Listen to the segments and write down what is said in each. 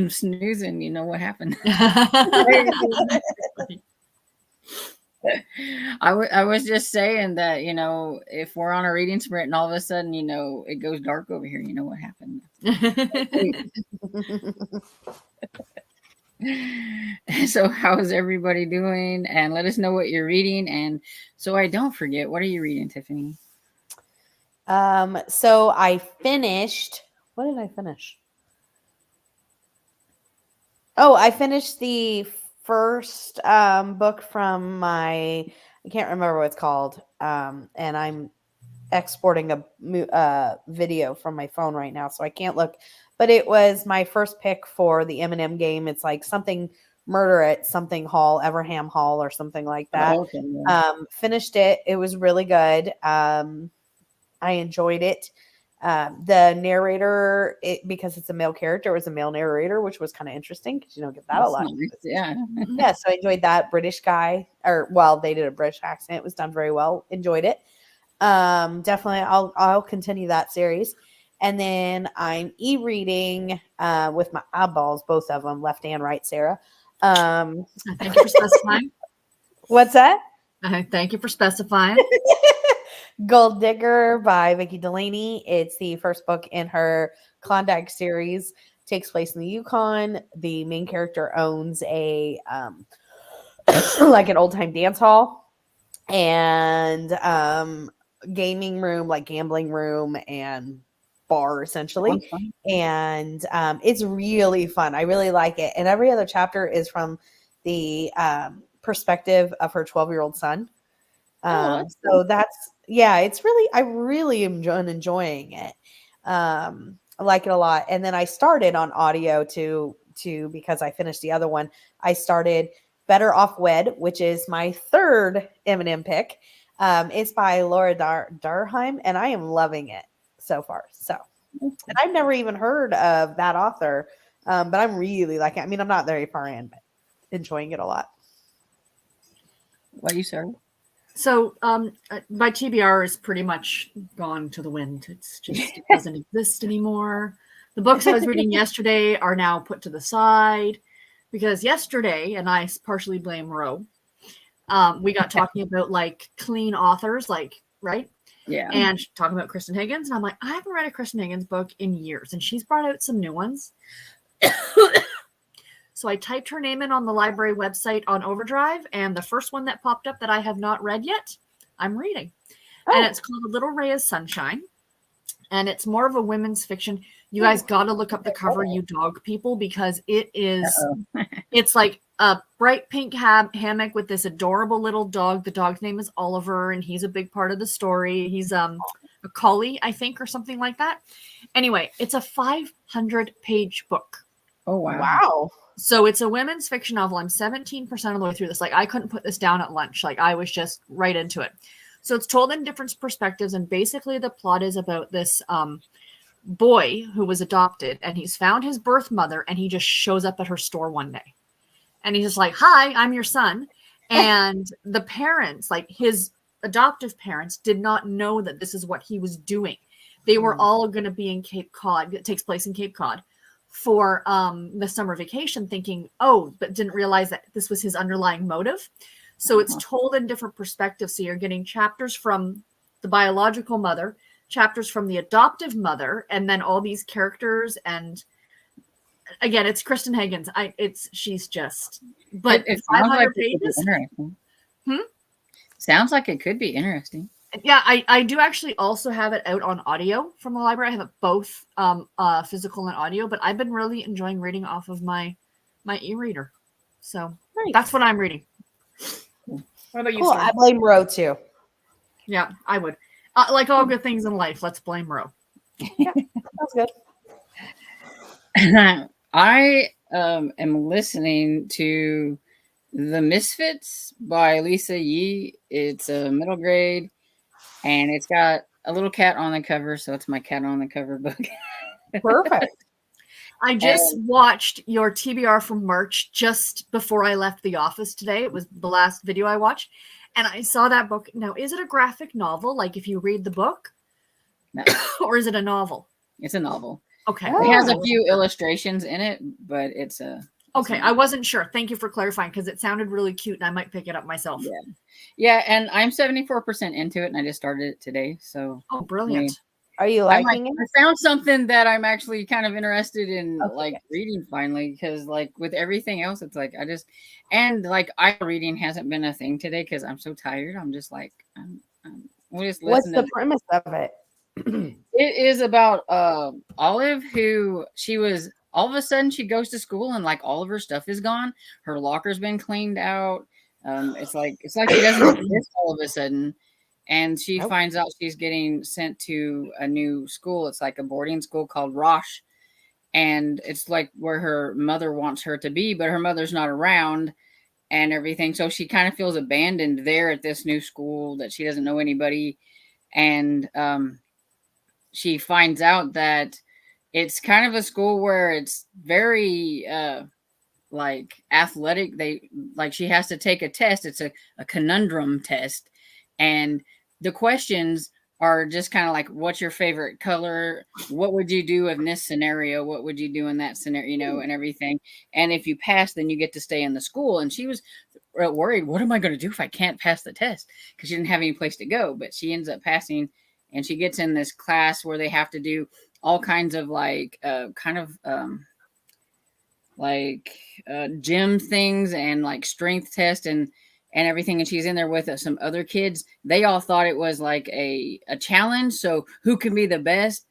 snoozing, you know what happened. I was just saying that, if we're on a reading sprint and all of a sudden, it goes dark over here, you know what happened. So how is everybody doing? And let us know what you're reading. And so I don't forget, what are you reading, Tiffany? So I finished, what did I finish? Oh, I finished the first book from I can't remember what it's called. And I'm exporting a video from my phone right now, so I can't look. But it was my first pick for the M&M game. It's like something murder at something hall, Everham Hall or something like that. Oh, okay, yeah. Finished it. It was really good. I enjoyed it. The narrator, because it's a male character, it was a male narrator, which was kind of interesting because you don't get that a lot. Nice. Yeah. Yeah, so I enjoyed that. British guy, they did a British accent. It was done very well. Enjoyed it. Definitely, I'll continue that series. And then I'm e-reading with my eyeballs, both of them, left and right, Sarah. Thank you for specifying. What's that? Thank you for specifying. Gold Digger by Vicki Delaney. It's the first book in her Klondike series. Takes place in the Yukon. The main character owns a like an old time dance hall and gaming room, like gambling room and bar essentially. And it's really fun. I really like it. And every other chapter is from the perspective of her 12-year-old son. So that's, yeah, it's really, I really am enjoying it. I like it a lot. And then I started on audio to because I finished the other one. I started Better Off Wed, which is my third M&M pick. It's by Laura Darheim, and I am loving it so far. So, and I've never even heard of that author, but I'm really liking it. I mean, I'm not very far in, but enjoying it a lot. What you, sir? So my TBR is pretty much gone to the wind. It's just, it doesn't exist anymore. The books I was reading yesterday are now put to the side because yesterday, and I partially blame Ro, we got talking about like clean authors, like, right? Yeah. And talking about Kristen Higgins. And I'm like, I haven't read a Kristen Higgins book in years. And she's brought out some new ones. So I typed her name in on the library website on Overdrive. And the first one that popped up that I have not read yet, I'm reading. Oh. And it's called A Little Ray of Sunshine. And it's more of a women's fiction. You guys got to look up the cover, you dog people, because it is, it's like a bright pink hammock with this adorable little dog. The dog's name is Oliver, and he's a big part of the story. He's a collie, I think, or something like that. Anyway, it's a 500-page book. Oh, wow. Wow. So it's a women's fiction novel. I'm 17% of the way through this. Like, I couldn't put this down at lunch. Like, I was just right into it. So it's told in different perspectives, and basically the plot is about this boy who was adopted, and he's found his birth mother, and he just shows up at her store one day. And he's just like, hi, I'm your son. And the parents, like his adoptive parents, did not know that this is what he was doing. They were all going to be in Cape Cod. It takes place in Cape Cod for the summer vacation, thinking, but didn't realize that this was his underlying motive. So it's told in different perspectives. So you're getting chapters from the biological mother, chapters from the adoptive mother, and then all these characters. And again, it's Kristen Higgins. She's just, but it 500 pages. Sounds like it could be interesting. Yeah, I do actually also have it out on audio from the library. I have it both physical and audio, but I've been really enjoying reading off of my e-reader. So that's what I'm reading. What about you? Cool. I blame Ro too. Yeah, I would. Like all good things in life, let's blame Ro. Yeah, that's good. I am listening to The Misfits by Lisa Yee. It's a middle grade, and it's got a little cat on the cover, so it's my cat on the cover book. Perfect. I just watched your TBR from March just before I left the office today. It was the last video I watched, and I saw that book. Now, is it a graphic novel, like if you read the book? No. Or is it a novel? It's a novel. Okay. It has a Oh. few illustrations in it, but it's a Okay, I wasn't sure. Thank you for clarifying because it sounded really cute and I might pick it up myself. yeah, and I'm 74% into it, and I just started it today. So Oh, brilliant. Are you liking it? I found something that I'm actually kind of interested in, Okay, like good. reading finally, because like with everything else, it's like and like reading hasn't been a thing today because I'm so tired. I'm just like we'll just What's listen the to. premise of it? It is about Olive, who she was all of a sudden she goes to school and like all of her stuff is gone. Her locker's been cleaned out. It's like she doesn't exist all of a sudden, and she Nope. finds out she's getting sent to a new school. It's like a boarding school called Rosh, and it's like where her mother wants her to be, but her mother's not around and everything. So she kind of feels abandoned there at this new school that she doesn't know anybody, and she finds out that it's kind of a school where it's very like athletic. They like she has to take a test. It's a conundrum test, and the questions are just kind of like, what's your favorite color? What would you do in this scenario? What would you do in that scenario? You know, and everything. And if you pass, then you get to stay in the school. And she was worried, what am I going to do if I can't pass the test? Because she didn't have any place to go. But she ends up passing, and she gets in this class where they have to do all kinds of like like gym things and like strength test and everything, and she's in there with some other kids. They all thought it was like a challenge, so who can be the best,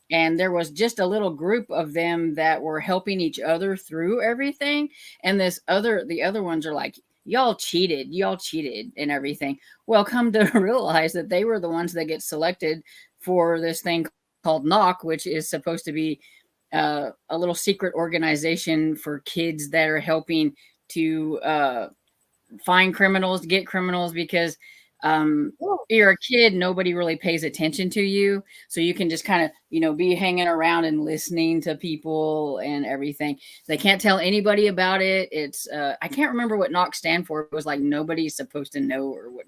and there was just a little group of them that were helping each other through everything, and the other ones are like, y'all cheated and everything. Well, come to realize that they were the ones that get selected for this thing called knock, which is supposed to be a little secret organization for kids that are helping to find criminals, get criminals, because you're a kid, nobody really pays attention to you. So you can just kind of, be hanging around and listening to people and everything. They can't tell anybody about it. It's, I can't remember what knock stand for. It was like nobody's supposed to know or what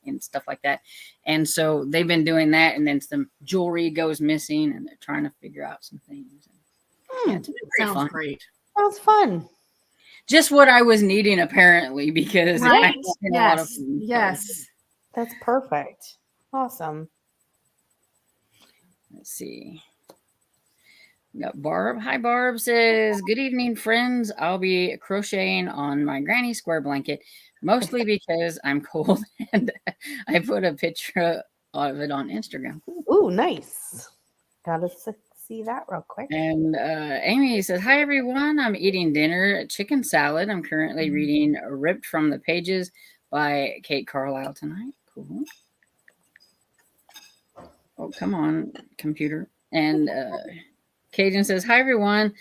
and stuff like that. And so they've been doing that. And then some jewelry goes missing and they're trying to figure out some things. Yeah, it's Sounds fun. great. Sounds fun. Just what I was needing, apparently, because Right? it's been a lot of fun. Yes. That's perfect. Awesome. Let's see. We got Barb. Hi, Barb says, good evening, friends. I'll be crocheting on my granny square blanket, mostly because I'm cold, and I put a picture of it on Instagram. Ooh, nice. Gotta see that real quick. And Amy says, hi, everyone. I'm eating dinner, chicken salad. I'm currently reading Ripped from the Pages by Kate Carlisle tonight. Cool. Oh, come on, computer. And Cajun says, hi, everyone.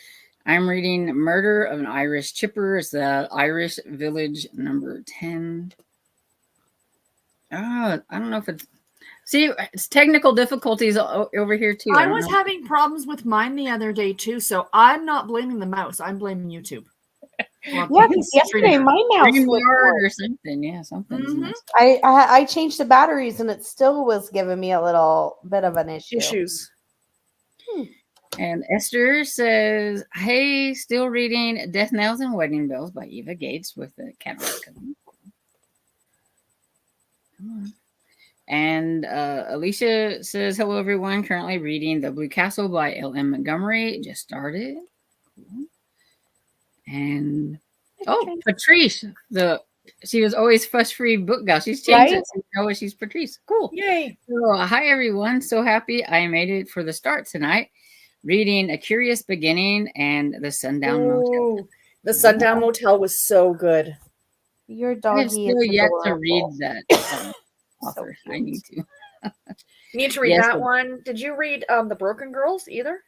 I'm reading Murder of an Irish Chipper. It's the Irish Village number 10. Oh, I don't know if it's... See, it's technical difficulties over here, too. I was having problems with mine the other day, too, so I'm not blaming the mouse. I'm blaming YouTube. Yeah, because yesterday my mouse or something. Yeah, something. Mm-hmm. I changed the batteries and it still was giving me a little bit of an issue. And Esther says, hey, still reading Death Nails and Wedding Bells by Eva Gates with the Cataract cover. Come on. And Alicia says, hello, everyone. Currently reading The Blue Castle by L.M. Montgomery. Just started. Cool. And Patrice, she was always fuss-free book gal. She's changed it. So she's Patrice. Cool. Yay. So, hi, everyone. So happy I made it for the start tonight. Reading A Curious Beginning and The Sundown Motel. The Sundown Motel was so good. Your I doggy have still is yet adorable. to read that author. So I need to. You need to read Yes, that but- one. Did you read The Broken Girls either?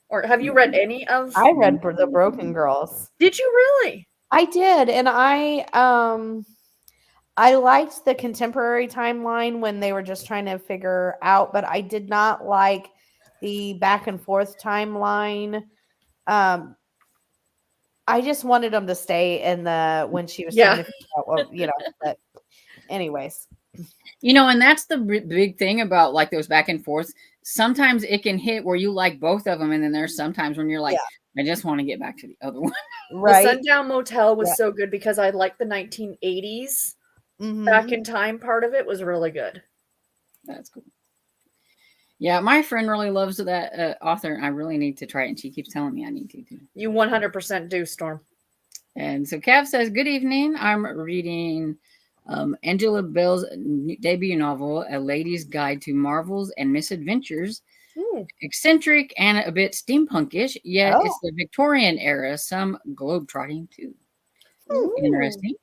Or have you read any of... I read The Broken Girls. Did you really? I did, and I liked the contemporary timeline when they were just trying to figure out, but I did not like the back and forth timeline. I just wanted them to stay in the when she was trying to figure out what, but anyways. And that's the big thing about like those back and forths. Sometimes it can hit where you like both of them, and then there's sometimes when you're like, I just want to get back to the other one. The Right. Sundown Motel was Yeah. so good because I liked the 1980s back in time part of it was really good. That's cool. Yeah, my friend really loves that author. I really need to try it, and she keeps telling me I need to too. You 100% do, Storm. And so Cav says, good evening. I'm reading Angela Bell's debut novel, A Lady's Guide to Marvels and Misadventures. Eccentric and a bit steampunkish, yet it's the Victorian era, some globetrotting too. Interesting.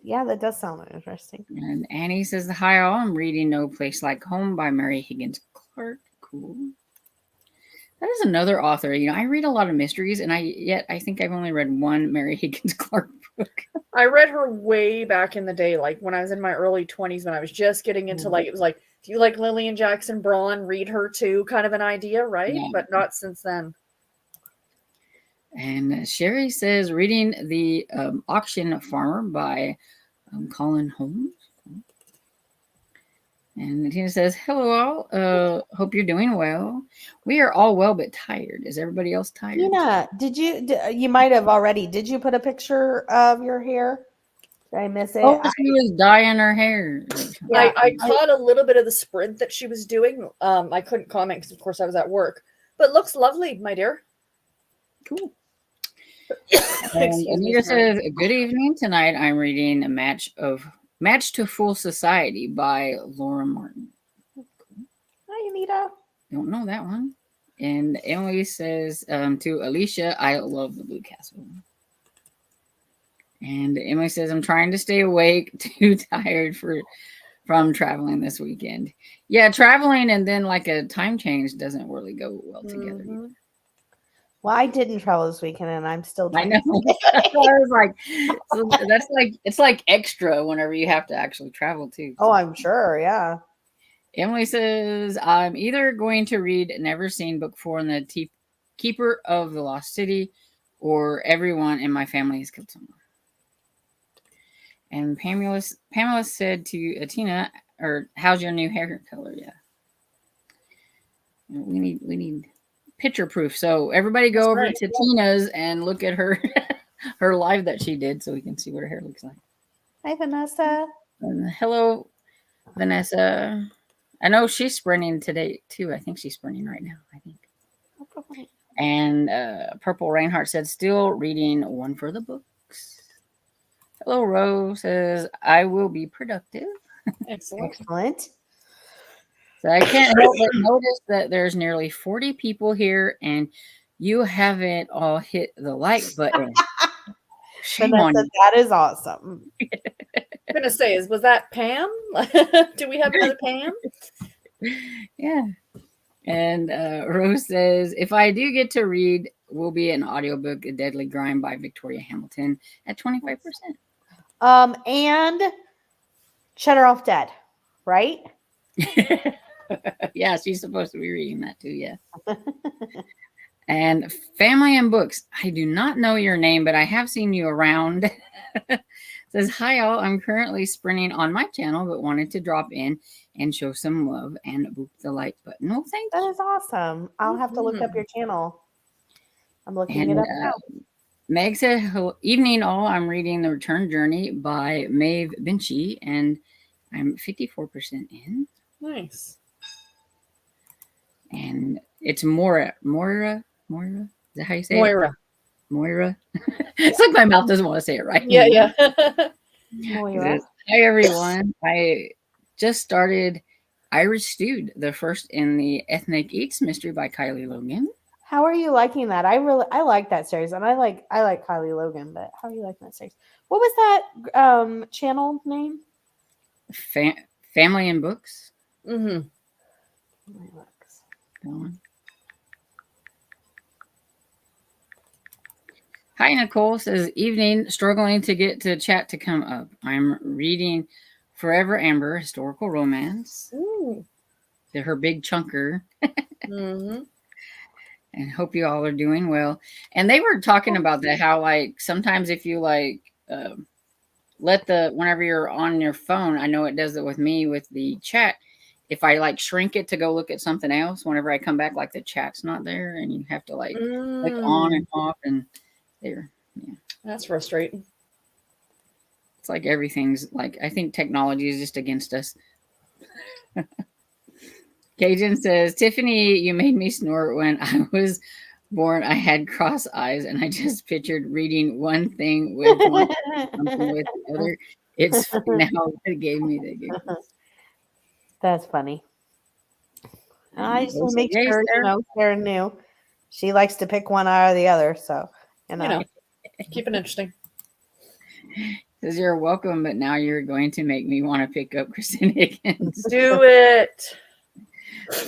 Yeah, that does sound interesting. And Annie says, hi all, I'm reading No Place Like Home by Mary Higgins Clark. Cool. That is another author. I read a lot of mysteries, and I think I've only read one Mary Higgins Clark book. I read her way back in the day, like when I was in my early 20s, when I was just getting into like, it was like, if you like Lillian Jackson Braun, read her too, kind of an idea, right? Yeah. But not since then. And Sherry says, reading The Auction Farmer by Colin Holmes. And Tina says, hello all. Hope you're doing well. We are all well, but tired. Is everybody else tired? Tina, you might have already, did you put a picture of your hair? Did I miss it? Oh, she was dyeing her hair. Yeah, I caught a little bit of the sprint that she was doing. I couldn't comment because, of course, I was at work. But looks lovely, my dear. Cool. Anita says, good evening. Tonight I'm reading Match to Full Society by Laura Martin. Hi, Anita. Don't know that one. And Emily says to Alicia, I love the Blue Castle. And Emily says, I'm trying to stay awake, too tired from traveling this weekend. Yeah, traveling and then like a time change doesn't really go well together. Well, I didn't travel this weekend, and I'm still trying. I know. I was like, so that's like, it's like extra whenever you have to actually travel too. Oh, I'm sure. Yeah. Emily says, I'm either going to read Never Seen Book 4 in the Keeper of the Lost City, or Everyone in My Family is Killed Someone. And Pamela said to Tina, or how's your new hair color? Yeah. We need picture proof. So everybody go over to Tina's and look at her her live that she did so we can see what her hair looks like. Hi, Vanessa. And hello, Vanessa. I know she's sprinting today too. I think she's sprinting right now. I think. And Purple Reinhardt said, still reading One for the Books. Hello, Rose says, I will be productive. Excellent. So I can't help but notice that there's nearly 40 people here, and you haven't all hit the like button. Shame on you. That is awesome. I'm gonna say, was that Pam? Do we have another Pam? Yeah. And Rose says, if I do get to read, will be an audiobook, A Deadly Grind by Victoria Hamilton at 25%. And Shut Her Off Dead, right? Yeah, she's supposed to be reading that too. Yeah. And Family and Books. I do not know your name, but I have seen you around. Says, hi all. I'm currently sprinting on my channel, but wanted to drop in and show some love and boop the like button. No, thank you. That is awesome. I'll have to look up your channel. I'm looking it up now. Meg said, evening all. I'm reading The Return Journey by Maeve Binchy, and I'm 54% in. Nice. And it's Moira. Is that how you say it? Moira. It's like my mouth doesn't want to say it right. Yeah. Moira. Hi, everyone. I just started Irish Stewed, the first in the Ethnic Eats mystery by Kylie Logan. How are you liking that? I like that series, and I like Kylie Logan, but how are you liking that series? What was that channel name? Family and Books. Mm-hmm. Go on. Hi, Nicole says, evening, struggling to get to chat to come up. I'm reading Forever Amber, historical romance. Ooh. To her big chunker. Mm-hmm. And hope you all are doing well. And they were talking about that, how like sometimes if you like let whenever you're on your phone, I know it does it with me with the chat. If I like shrink it to go look at something else, whenever I come back, like the chat's not there, and you have to like click on and off, and there. Yeah, That's frustrating. it's like everything's like, I think technology is just against us. Cajun says, Tiffany, you made me snort when I was born. I had cross eyes, and I just pictured reading one thing with one, something with the other. It's funny now. It gave me the giggles. That's funny. I just want to Also, make yay, sure, Sarah. Sarah knew. She likes to pick one eye or the other, so Keep it interesting. Says you're welcome, but now you're going to make me want to pick up Kristen Higgins. Do it.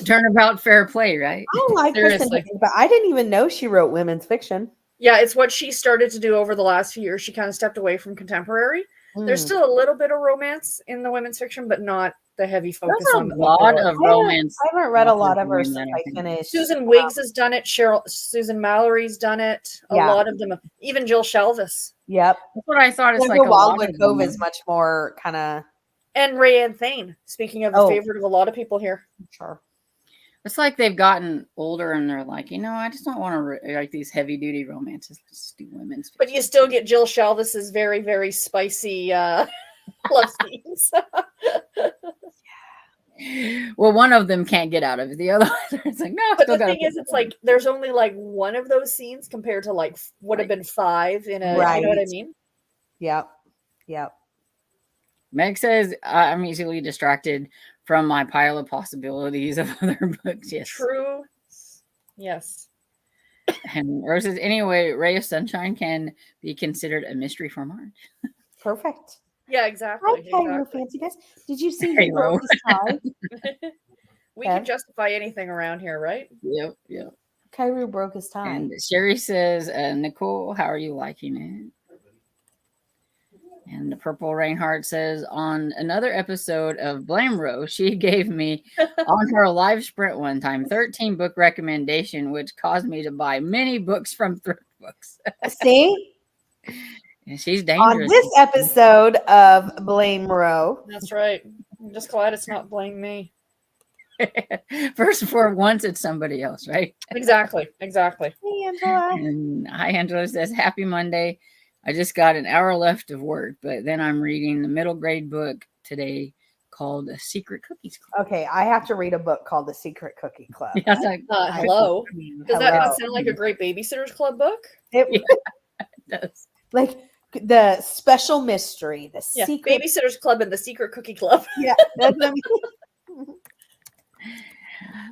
Turnabout fair play, right? I like Kristen Seriously. Higgins, but I didn't even know she wrote women's fiction. Yeah, it's what she started to do over the last few years. She kind of stepped away from contemporary. There's still a little bit of romance in the women's fiction, but not the heavy focus There's on a lot of romance. I haven't read a lot of her authors since doing that, I finished. Susan Wiggs has done it. Susan Mallory's done it. A Yeah. lot of them. Even Jill Shelvis. Yep. That's what I thought. It's Like like a lot Wildwood of Cove them. is much more kind of And Rayanne Thane. Speaking of the favorite of a lot of people here. sure. It's like they've gotten older and they're like, I just don't want to like these heavy duty romances. Let's do women's. But you still get Jill Shelvis's very, very spicy love scenes. Well, one of them can't get out of it. The other one, it's like, no. But the thing is, it's like there's only like one of those scenes compared to like would have been 5 in a. Right. You know what I mean? Yep. Yep. Meg says, I'm easily distracted from my pile of possibilities of other books. Yes. True. Yes. And Rose says, anyway, Ray of Sunshine can be considered a mystery for March. Perfect. Yeah, exactly. Okay, you fancy guys. Did you see Hey, he broke his tie? We can justify anything around here, right? Yep. Kyrie broke his tie. And Sherry says, Nicole, how are you liking it? And the Purple Reinhardt says, on another episode of Blame Rose, she gave me on her live sprint one time 13 book recommendation, which caused me to buy many books from thrift books. See? And she's dangerous. On this episode of Blame Row. That's right. I'm just glad it's not blame me. First, for once, it's somebody else, right? Exactly. Hey, Angela. And hi, Angela says, happy Monday. I just got an hour left of work, but then I'm reading the middle grade book today called A Secret Cookies Club. Okay, I have to read a book called The Secret Cookie Club. Yeah, like, Hello. Does that Hello. not sound like a great Babysitter's Club book? It does. like the special mystery, the Yeah, secret. Babysitter's Club and the Secret Cookie Club. Yeah, that's what I mean.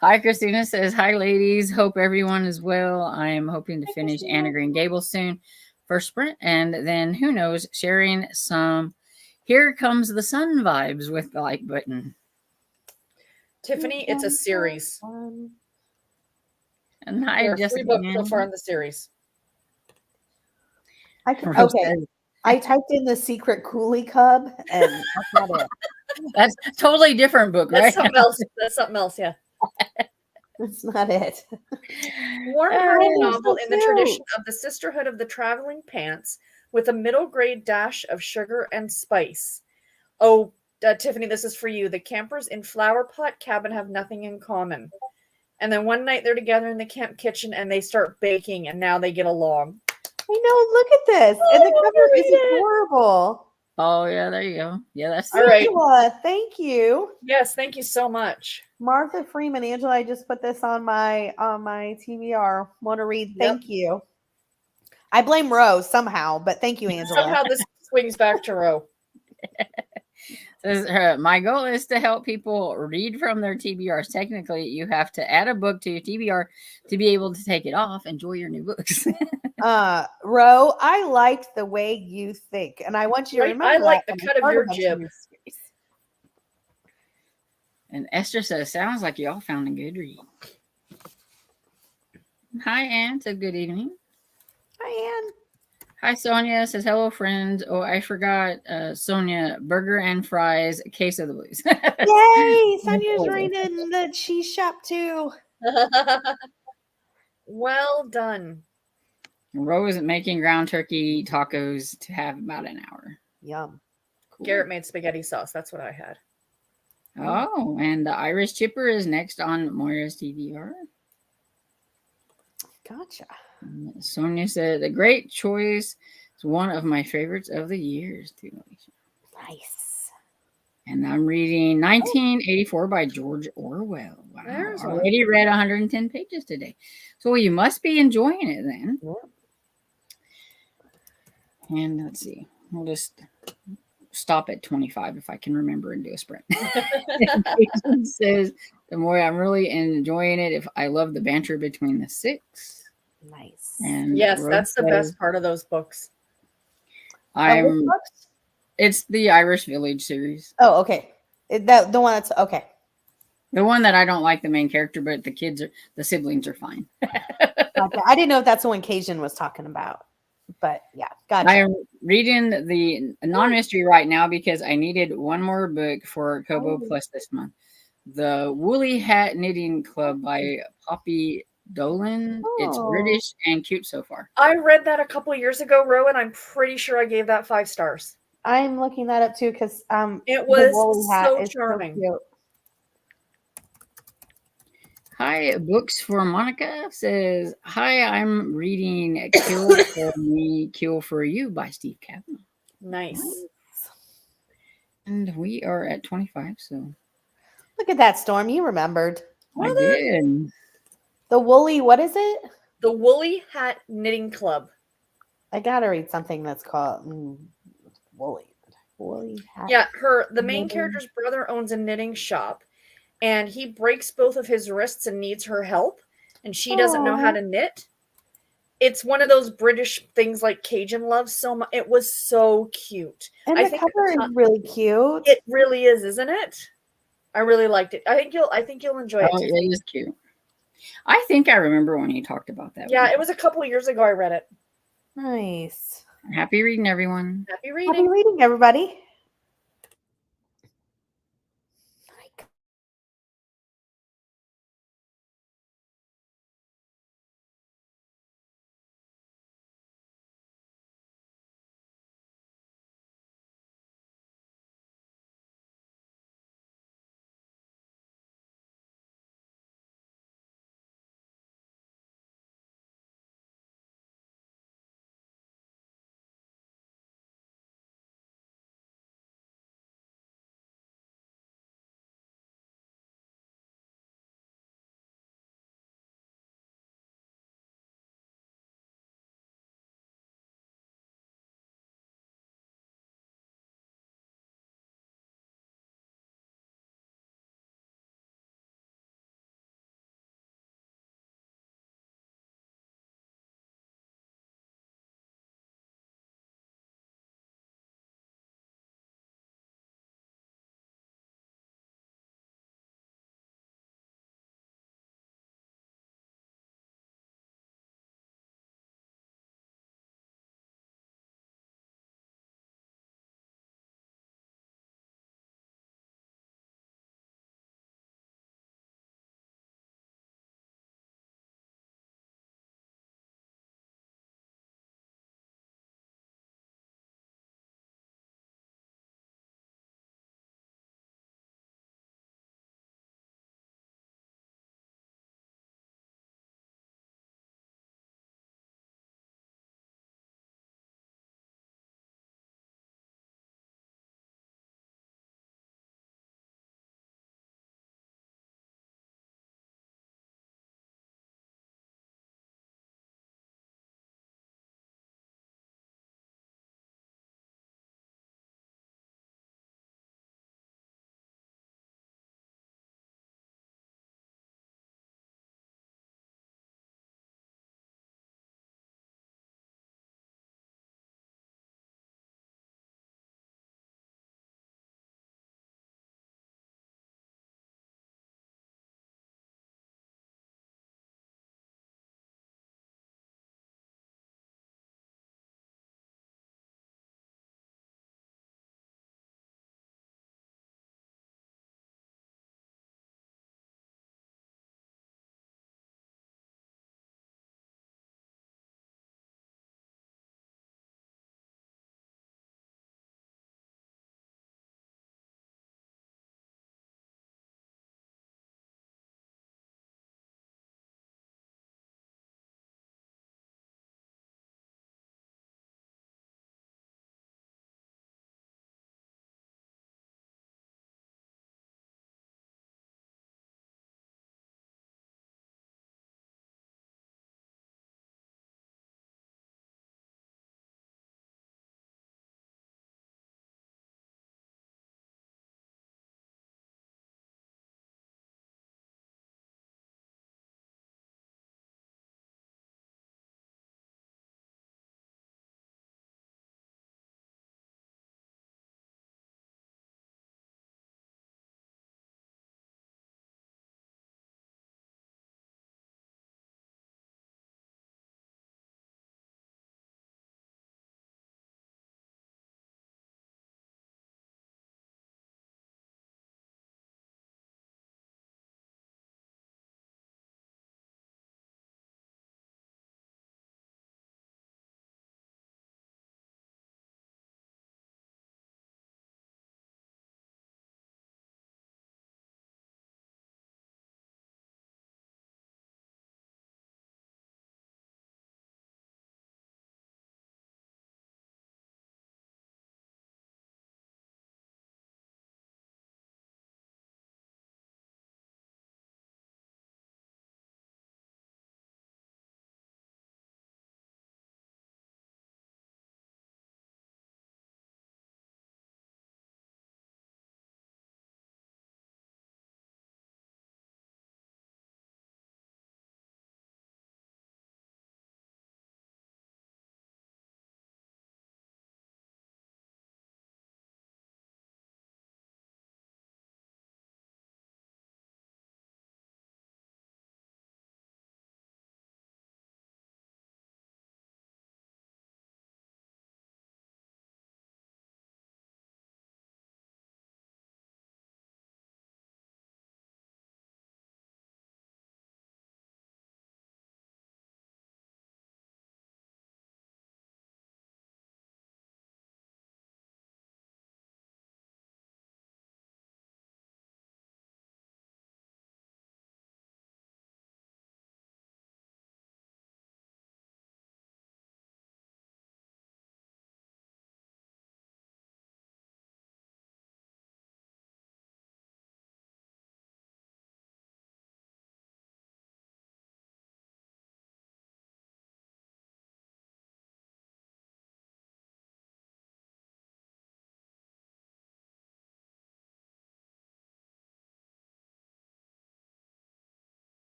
Hi, Christina says, hi, ladies. Hope everyone is well. I am hoping to finish Anna Green Gables soon for sprint, and then who knows, sharing some Here Comes the Sun vibes with the like button. Tiffany, it's a series. And hi, There are just 3 books so far in the series. Okay, I typed in The Secret Coolie Cub, and that's not it. That's a totally different book, right? That's something else. That's something else, yeah. That's not it. Warm-hearted Oh, novel so in the cute. tradition of the Sisterhood of the Traveling Pants with a middle grade dash of sugar and spice. Oh, Tiffany, this is for you. The campers in Flower Pot Cabin have nothing in common. And then one night they're together in the camp kitchen and they start baking and now they get along. I know, look at this. And the cover is adorable. Oh, yeah, there you go. Yeah, that's All right. Angela, thank you. Yes, thank you so much. Martha Freeman, Angela, I just put this on my TBR. Want to read? Thank you. I blame Rose somehow, but thank you, Angela. Somehow this swings back to Ro. Says, my goal is to help people read from their TBRs. Technically, you have to add a book to your TBR to be able to take it off. Enjoy your new books. Ro, I liked the way you think, and I want you to remember. I like that the when cut we of your started jib. this series. And Esther says, sounds like y'all found a good read. Hi, Anne. Said good evening. Hi, Anne. Hi, Sonia. Says, hello, friends. Oh, I forgot, Sonia, burger and fries, case of the blues. Yay! Sonia's reading the cheese shop too. Well done. Rose making ground turkey tacos to have about an hour. Yum. Cool. Garrett made spaghetti sauce. That's what I had. Oh, and the Irish Chipper is next on Moira's TBR. Gotcha. Sonia said, a great choice. It's one of my favorites of the years, too. Nice. And I'm reading 1984 by George Orwell. Wow. There's one. Already read 110 pages today. So you must be enjoying it then. Yeah. And let's see. We'll just stop at 25 if I can remember and do a sprint. Jason says, the more I'm really enjoying it, if I love the banter between the six. Nice. And Yes, Rose that's the says, best part of those books. I'm it's the Irish Village series. Oh, okay. The one that's okay. The one that I don't like the main character, but the siblings are fine. Gotcha. I didn't know if that's the one Cajun was talking about. But yeah, gotcha. I am reading the non-mystery right now because I needed one more book for Kobo Plus this month. The Woolly Hat Knitting Club by Poppy Dolan. It's British and cute so far. I read that a couple years ago, Rowan. I'm pretty sure I gave that 5 stars. I'm looking that up too because it was so charming. So Hi, Books for Monica says, hi, I'm reading Kill for Me, Kill for You by Steve Kavanaugh. Nice. And we are at 25, so. Look at that, Storm. You remembered. I did. The Woolly, what is it? The Woolly Hat Knitting Club. I gotta read something that's called Woolly Hat. Yeah, the main character's brother owns a knitting shop, and he breaks both of his wrists and needs her help, and she doesn't know how to knit. It's one of those British things like Cajun loves so much. It was so cute. And I the think cover is really cute. It really is, isn't it? I really liked it. I think you'll enjoy it. Oh, it is cute. I think I remember when you talked about that. Yeah, it was a couple of years ago I read it. Nice. Happy reading, everyone. Happy reading. Happy reading, everybody.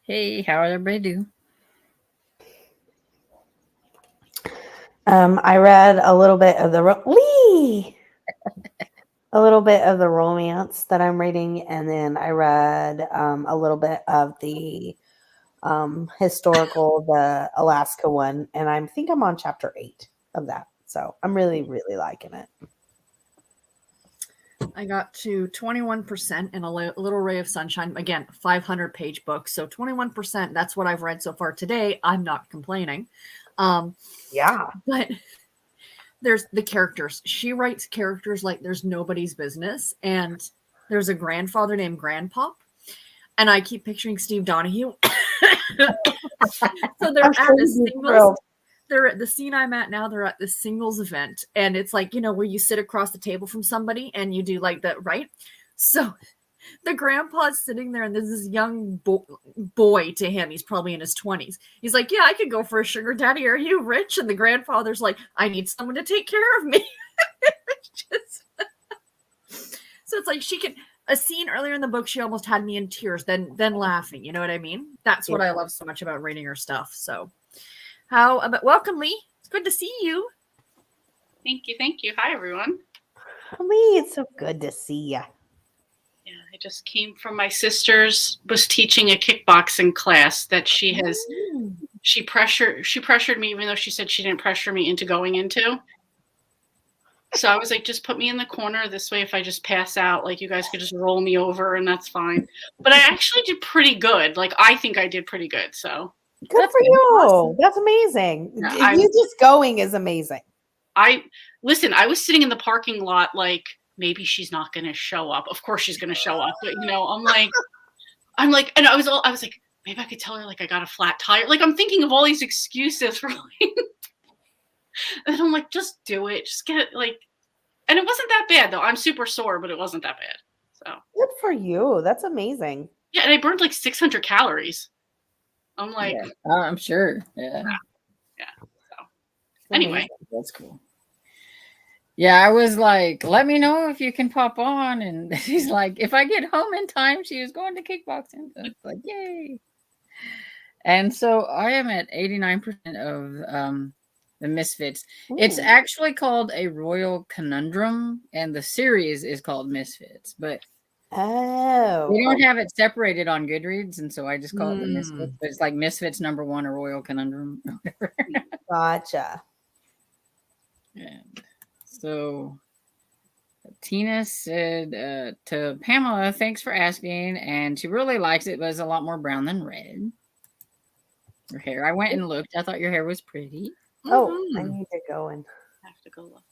Hey, how everybody do? I read a little bit of the a little bit of the romance that I'm reading, and then I read a little bit of the historical, the Alaska one, and I think I'm on chapter 8 of that. So I'm really, really liking it. I got to 21% in a little ray of sunshine. Again, 500-page book. So 21%, that's what I've read so far today. I'm not complaining. Yeah. But there's the characters. She writes characters like there's nobody's business. And there's a grandfather named Grandpop. And I keep picturing Steve Donahue. So they're at a singles. They're at the scene I'm at now. They're at the singles event, and it's like, you know, where you sit across the table from somebody and you do like that, right? So the grandpa's sitting there, and there's this young boy to him. He's probably in his 20s. He's like, "Yeah, I could go for a sugar daddy. Are you rich?" And the grandfather's like, "I need someone to take care of me." So it's like she can. A scene earlier in the book, she almost had me in tears, then laughing. You know what I mean? That's what I love so much about reading her stuff. So. How about welcome, Lee? It's good to see you. Thank you. Hi, everyone. Lee, it's so good to see you. Yeah, I just came from my sister's was teaching a kickboxing class that she has. She pressured me, even though she said she didn't pressure me into going into. So I was like, just put me in the corner. This way, if I just pass out, like you guys could just roll me over, and that's fine. But I actually did pretty good. Like I think I did pretty good. So. Good for you. Awesome. That's amazing. Yeah, you just going is amazing. I was sitting in the parking lot like maybe she's not going to show up. Of course she's going to show up. But, you know, I'm like, and I was like, maybe I could tell her like I got a flat tire. Like I'm thinking of all these excuses for like, and I'm like, just do it. Just get it. Like, and it wasn't that bad though. I'm super sore, but it wasn't that bad. So good for you. That's amazing. Yeah. And I burned like 600 calories. I'm like, yeah, I'm sure. Yeah. So anyway, that's cool. Yeah, I was like, let me know if you can pop on. And she's like, if I get home in time, she was going to kickboxing. So it's like, yay. And so I am at 89% of the Misfits. Ooh. It's actually called A Royal Conundrum, and the series is called Misfits. But we don't have it separated on Goodreads, and so I just call it the Misfits. But it's like Misfits #1, A Royal Conundrum. Gotcha. And so Tina said to Pamela, thanks for asking, and she really likes it, but it's a lot more brown than red. Her hair, I went and looked. I thought your hair was pretty. Oh, I need to go and have to go look.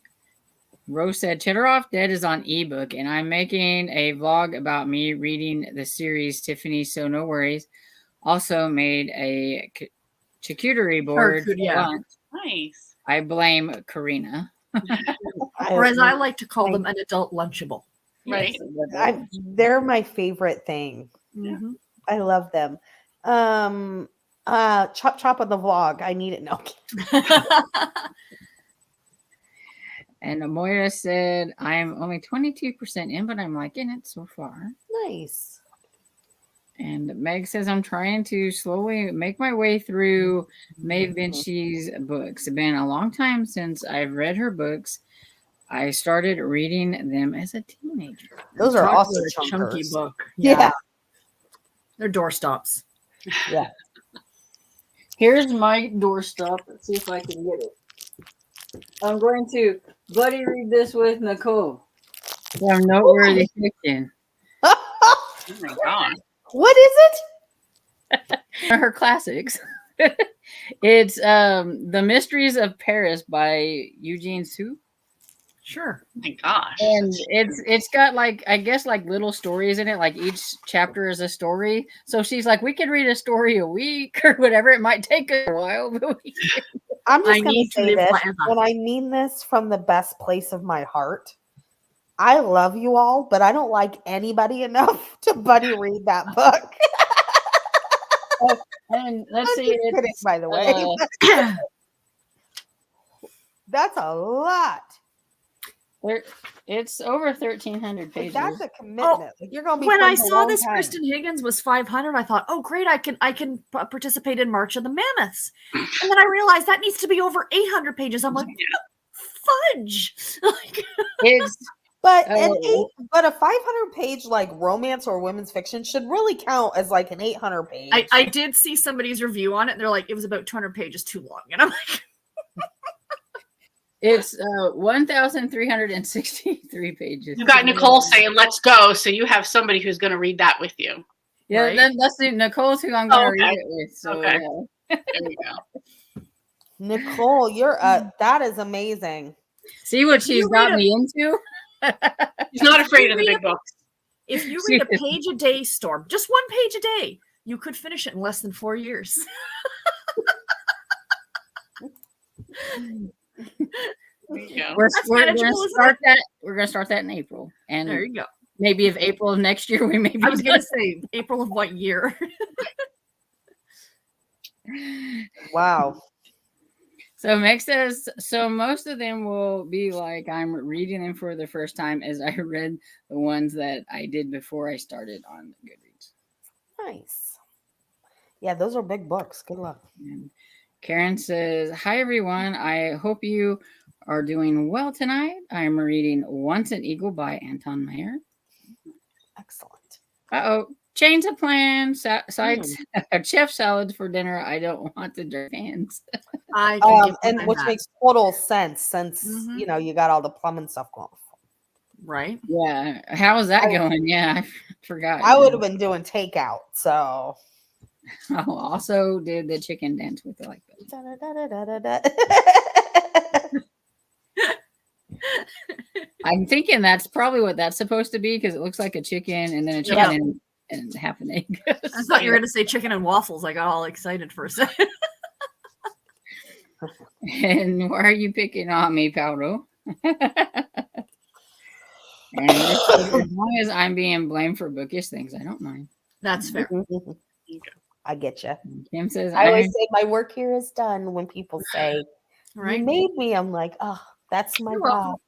Rose said, Cheddar Off Dead is on ebook, and I'm making a vlog about me reading the series, Tiffany, so no worries. Also made a charcuterie board. Yeah. Nice. I blame Karina. Or as I like to call them, an adult Lunchable. Right. Yes, they're my favorite thing. Mm-hmm. I love them. Chop on the vlog. I need it. No. And Moira said, I'm only 22% in, but I'm liking it so far. Nice. And Meg says, I'm trying to slowly make my way through Maeve Binchy's books. It's been a long time since I've read her books. I started reading them as a teenager. Those are awesome. Chunky book. Yeah. They're doorstops. Yeah. Here's my doorstop. Let's see if I can get it. I'm going to buddy read this with Nicole. From Noteworthy Fiction. Oh my God. What is it? Her classics. It's The Mysteries of Paris by Eugene Sue. Sure. Oh my gosh. And it's got like, I guess, like little stories in it. Like each chapter is a story. So she's like, we could read a story a week or whatever. It might take a while, but we can. I'm just going to say this, and I mean this from the best place of my heart. I love you all, but I don't like anybody enough to buddy read that book. And let's see. It's kidding, by the way. That's a lot. It's over 1,300 Like, pages. that's a commitment. Like, you're gonna be When I putting a saw long this time. Kristen Higgins was 500, I thought, oh great, I can participate in March of the Mammoths. And then I realized that needs to be over 800 pages. I'm like, fudge. Like, It's But Oh. but a 500 page like romance or women's fiction should really count as like an 800 page. I did see somebody's review on it. And they're like, it was about 200 pages too long. And I'm like, It's 1,363 pages. You got Nicole saying, let's go. So you have somebody who's going to read that with you. Yeah, right? then that's Nicole's who I'm going to okay. read it with. So Okay. yeah. There you go. Nicole, you're that is amazing. See what she's got me into? He's not afraid of the big books. if you read a page a day, Storm, just one page a day, you could finish it in less than 4 years. There you go. We're That's going manageable, to isn't start that. We're going to start that in April, and There you go. maybe if April of next year we may be I was going done. to say April of what year? Wow. So Meg says, so most of them will be like I'm reading them for the first time as I read the ones that I did before I started on Goodreads. Nice. Yeah, those are big books. Good luck. And Karen says, hi everyone. I hope you are doing well tonight. I'm reading Once an Eagle by Anton Meyer. Excellent. Uh-oh. Change of plans. Sides chef salads for dinner. I don't want to dirty hands. I can get And behind which that. makes total sense since Mhm. you know you got all the plumbing stuff going. Right? Yeah. How is that going? Yeah, I forgot. I would have been doing takeout, so Oh, also did the chicken dance with it like that. I'm thinking that's probably what that's supposed to be because it looks like a chicken and then a chicken and half an egg. I thought you were going to say chicken and waffles. I got all excited for a second. And why are you picking on me, Paolo? And as long as I'm being blamed for bookish things, I don't mind. That's fair. I get you. Kim says, I always say my work here is done when people say, Right? you made me. I'm like, oh, that's my You're job. welcome.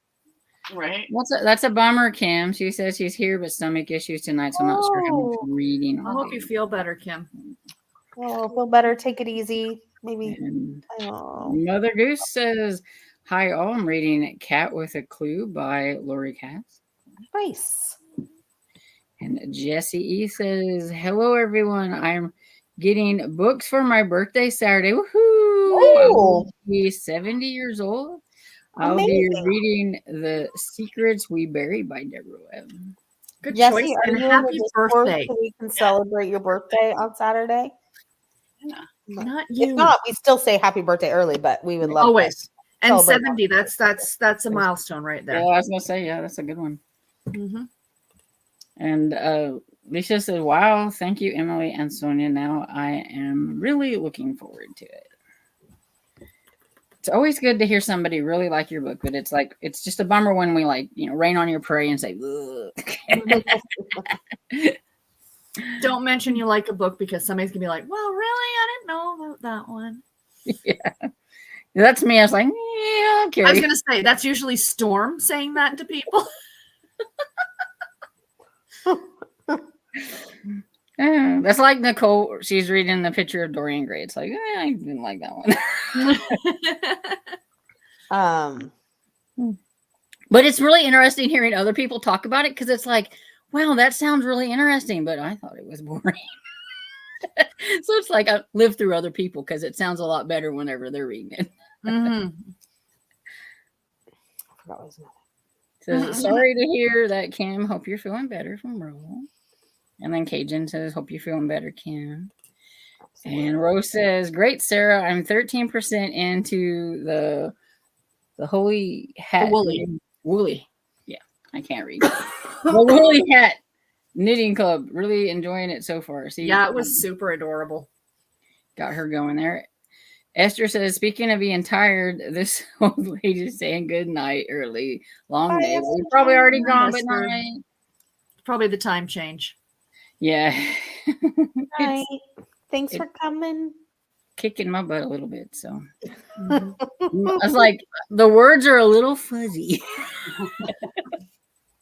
Right. that's a bummer, Kim. She says she's here, but stomach issues tonight, so I'm not sure how much Oh. reading. I hope you feel better, Kim. Oh, feel better. Take it easy. Maybe. And Oh. Mother Goose says, hi, all. I'm reading Cat with a Clue by Lori Cass. Nice. And Jessie E says, hello, everyone. I'm getting books for my birthday Saturday. Woohoo! I will be 70 years old. I'll be reading The Secrets We Bury by Deborah Webb. Good Jesse, choice. are And you in happy the Discord birthday. so we can celebrate your birthday on Saturday? Yeah. Not you. If not, we still say happy birthday early, but we would love Always. And Celebrate 70, that's a milestone right Yeah, there. I was going to say, yeah, that's a good one. Mm-hmm. And Lisa says, wow, thank you, Emily and Sonia. Now I am really looking forward to it. It's always good to hear somebody really like your book, but it's like, it's just a bummer when we like, rain on your parade and say, Don't mention you like a book because somebody's going to be like, well, really? I didn't know about that one. yeah. That's me. I was like, yeah, okay. I was going to say, that's usually Storm saying that to people. That's like Nicole. She's reading the picture of Dorian Gray. It's like, I didn't like that one. But it's really interesting hearing other people talk about it because it's like, wow, that sounds really interesting, but I thought it was boring. So it's like I live through other people because it sounds a lot better whenever they're reading it. Mm-hmm. So sorry to hear that, Kim. Hope you're feeling better from Roll. And then Cajun says, hope you're feeling better, Kim. And Rose says, great, Sarah. I'm 13% into the Holy Hat. Woolly. Yeah, I can't read. The Woolly Hat Knitting Club. Really enjoying it so far. See, Yeah, it was super adorable. Got her going there. Esther says, speaking of being tired, this old lady is saying good night early. Long day. We're probably already gone, but night. Probably the time change. Yeah. Hi. Thanks for coming. kicking my butt a little bit. So Mhm. I was like, the words are a little fuzzy.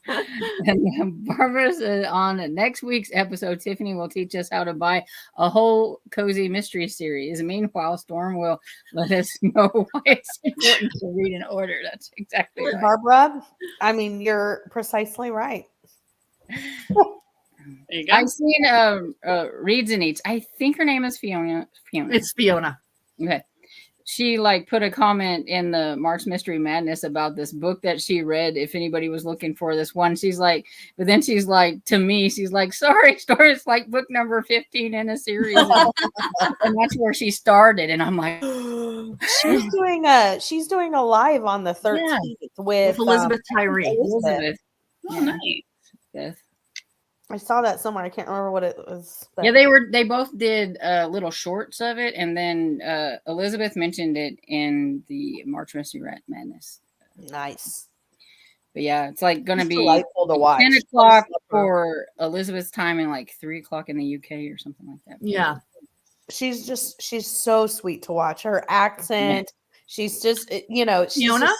And Barbara said on next week's episode, Tiffany will teach us how to buy a whole cozy mystery series. Meanwhile, Storm will let us know why it's important to read in order. That's exactly right. Barbara, I mean, you're precisely right. There you go. I've seen Reads and Eats. I think her name is Fiona. It's Fiona. Okay. She like put a comment in the Mark's Mystery Madness about this book that she read. If anybody was looking for this one, she's like, but then she's like, to me, she's like, sorry, Star, it's like book number 15 in a series. And that's where she started. And I'm like, she's doing a live on the 13th with Elizabeth Tyree. Elizabeth. Oh, nice. Yes. I saw that somewhere. I can't remember what it was. Yeah, they both did little shorts of it, and then Elizabeth mentioned it in the March Mystery Rat Madness. Nice. But yeah, it's like gonna It's be delightful to watch. 10 o'clock for Elizabeth's time and like 3 o'clock in the UK or something like that. Yeah. She's so sweet to watch. Her accent, she's just, she's Fiona? just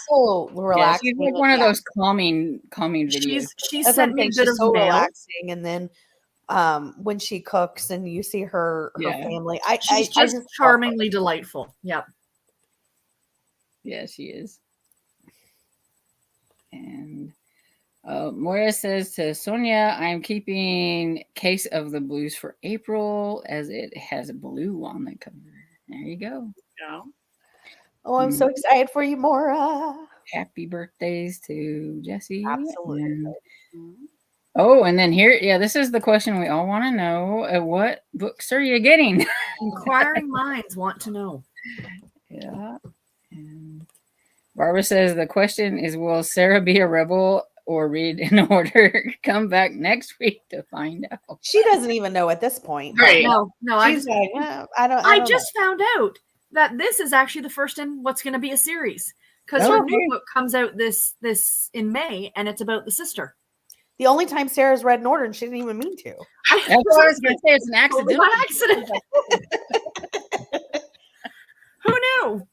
so Yeah, relaxing. she's like one of those calming videos. She That's sent one me a thing, bit she's of so mail. relaxing. And then when she cooks and you see her Yeah. family, She's I just love her. charmingly delightful. Yep. Yeah, she is. And Moira says to Sonia, I'm keeping Case of the Blues for April as it has blue on the cover. There you go. Go. Oh, I'm so excited for you, Maura. Happy birthdays to Jesse. Absolutely. And, and then here, this is the question we all want to know. What books are you getting? Inquiring minds want to know. Yeah. And Barbara says the question is, will Sarah be a rebel or read in order? Come back next week to find out. She doesn't even know at this point. Right. No, She's like, I don't I know. just found out that this is actually the first in what's going to be a series because Oh, her okay. new book comes out this in May, and it's about the sister. The only time Sarah's read in order, and she didn't even mean to. That's what I was going to say. It's an Totally accident. by accident. Who knew?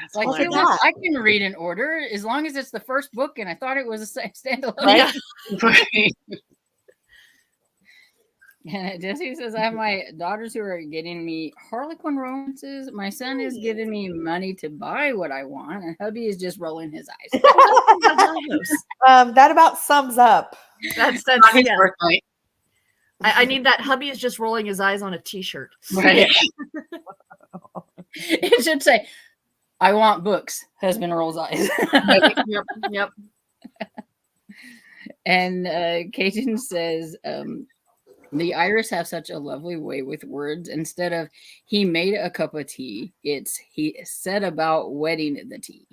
It's like, Look hey, at look, that. I can read in order as long as it's the first book, and I thought it was a standalone. Right? Right. And Jesse says, I have my daughters who are getting me Harlequin romances. My son is giving me money to buy what I want, and hubby is just rolling his eyes. That about sums up. That's On his yeah. birthday. I need that. Hubby is just rolling his eyes on a T-shirt. Right. It should say, I want books. Husband rolls eyes. Yep. And Cajun says, the Irish have such a lovely way with words. Instead of he made a cup of tea, it's he said about wetting the tea.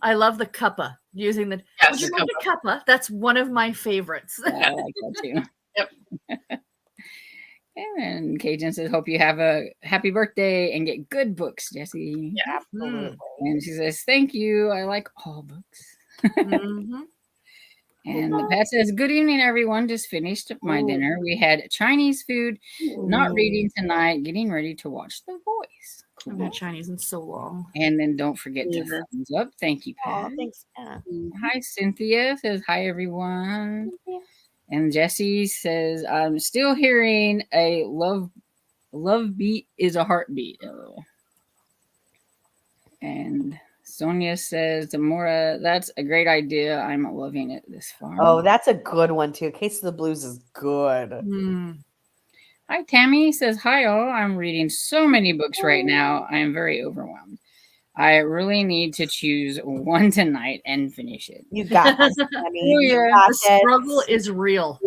I love the cuppa. Using the Yes, would you the like a cuppa? That's one of my favorites. I like that too. Yep. And Cajun says, hope you have a happy birthday and get good books, Jesse. Yeah. Absolutely. And she says, thank you. I like all books. Mhm. And the Pat says, good evening, everyone. Just finished my dinner. We had Chinese food, not reading tonight, getting ready to watch The Voice. I've had Chinese in so long. And then don't forget to Yeah. thumbs up. Thank you, Pat. Oh, thanks, Anna. Hi, Cynthia says, hi, everyone. And Jesse says, I'm still hearing a love beat is a heartbeat. Oh. And Sonia says, Demora, that's a great idea. I'm loving it this far. Oh, that's a good one too. Case of the Blues is good. Mm. Hi, Tammy says, hi, all. I'm reading so many books right now. I am very overwhelmed. I really need to choose one tonight and finish it. You got this. I mean, Yeah. you got The struggle this. is real.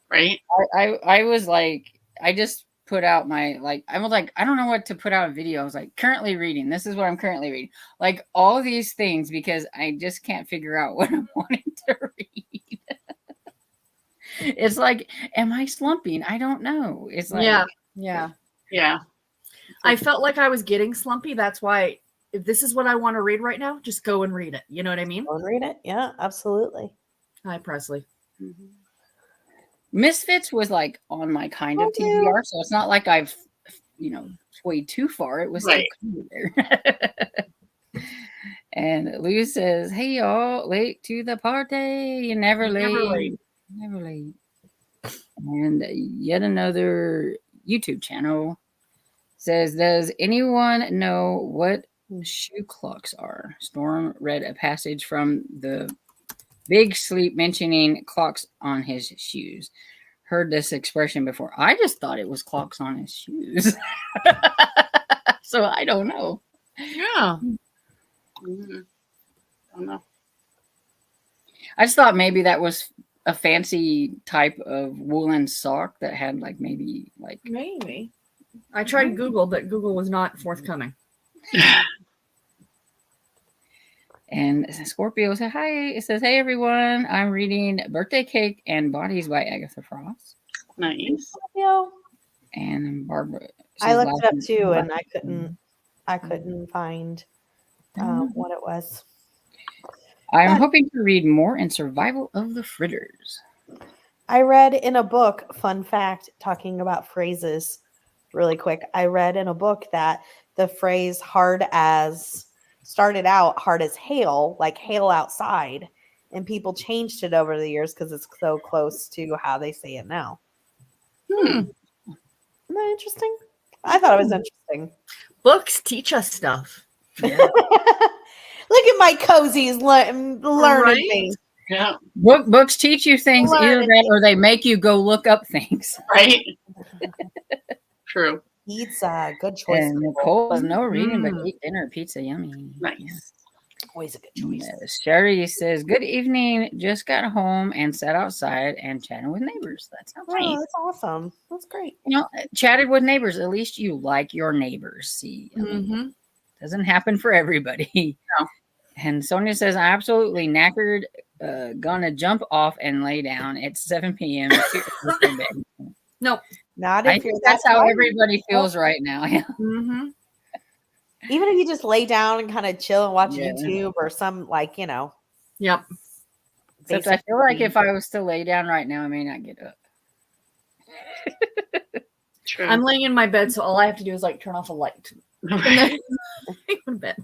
Right. I was like, I just put out my, like, I was like, I don't know what to put out a video. I was like, currently reading. This is what I'm currently reading. Like all these things because I just can't figure out what I'm wanting to read. It's like, am I slumping? I don't know. It's like, Yeah. Yeah. I felt like I was getting slumpy. That's why if this is what I want to read right now, just go and read it. You know what I mean? Go and read it. Yeah, absolutely. Hi, Presley. Misfits was like on my kind of TBR, so it's not like I've swayed too far. It was Right. so clear there. And Lou says, "Hey y'all, late to the party. You're never late. Never late." And yet another YouTube channel says, "Does anyone know what shoe clocks are?" Storm read a passage from the Big Sleep mentioning clocks on his shoes. Heard this expression before. I just thought it was clocks on his shoes. So I don't know. Yeah. Mhm. I don't know. I just thought maybe that was a fancy type of woolen sock that had maybe Maybe. I tried Google, but Google was not forthcoming. And Scorpio says, "Hi." It says, "Hey everyone, I'm reading Birthday Cake and Bodies by Agatha Frost." Nice. Yeah. And Barbara, I she's looked it up laughing. too, and I couldn't find what it was. I'm hoping to read more in Survival of the Fritters. I read in a book, fun fact, talking about phrases really quick. I read in a book that the phrase hard as started out hard as hail, like hail outside, and people changed it over the years because it's so close to how they say it now. Isn't that interesting? I thought it was interesting. Books teach us stuff. Yeah. Look at my cozies learning Right? things. Yeah. Books teach you things, either Learn that or they make you go look up things. Right. True. Eats a good choice. And Nicole has no reading but Mhm. ate dinner, pizza, yummy. Nice. Always a good choice. Sherry says, "Good evening. Just got home and sat outside and chatted with neighbors." That sounds Oh, nice. that's awesome. That's great. Chatted with neighbors. At least you like your neighbors. See, I mean, Mm-hmm. doesn't happen for everybody. No. And Sonia says, "I'm absolutely knackered. Gonna jump off and lay down at 7 p.m. Nope. Not I if you're think that's that how tired. everybody feels right now. Yeah. Mm-hmm. Even if you just lay down and kind of chill and watch Yeah. YouTube or some Yep. Except I feel like if I was to lay down right now, I may not get up. True. I'm laying in my bed, so all I have to do is turn off a light. And then go to bed.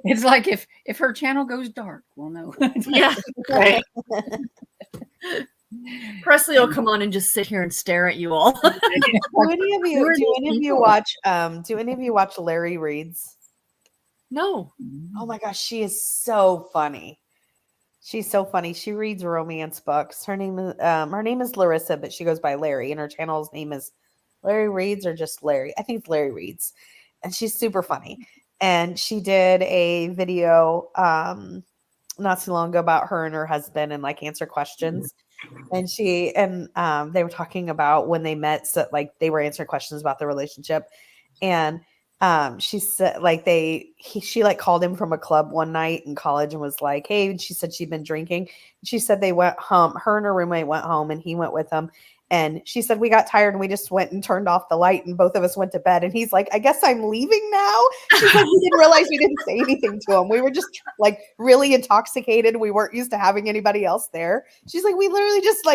It's like if her channel goes dark, we'll know. Yeah. Right. Presley will come on and just sit here and stare at you all. do any of Who are you watch Larry Reads? No. Oh my gosh, she is so funny. She's so funny. She reads romance books. Her name is Larissa, but she goes by Larry, and her channel's name is Larry Reads or just Larry. I think it's Larry Reads. And she's super funny. And she did a video not too long ago about her and her husband and answer questions. And they were talking about when they met, so they were answering questions about their relationship. And she said she called him from a club one night in college and was like, "Hey," and she said she'd been drinking. She said they went home, her and her roommate went home and he went with them. And she said, "We got tired and we just went and turned off the light and both of us went to bed." And he's like, "I guess I'm leaving now." She's like, "We didn't realize we didn't say anything to him. We were just really intoxicated. We weren't used to having anybody else there." She's like, "We literally just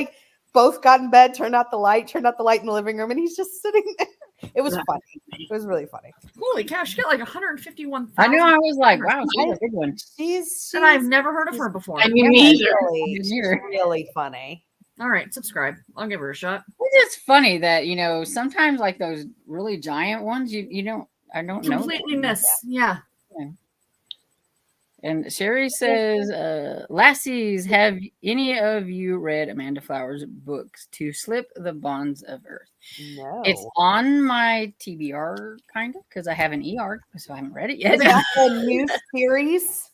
both got in bed, turned out the light in the living room, and he's just sitting there." It was funny. It was really funny. Holy cow, she got 151,000. I know. I was like, wow, she's a big one. And I've never heard of her before. I mean, neither. She's really funny. All right, subscribe. I'll give her a shot. It's just funny that sometimes those really giant ones, I don't know. Completely miss. Yeah. And Sherry says, "Lassies, have any of you read Amanda Flowers' books, To Slip the Bonds of Earth?" No. It's on my TBR, kind of, because I have an ER, so I haven't read it yet. Is that a new series?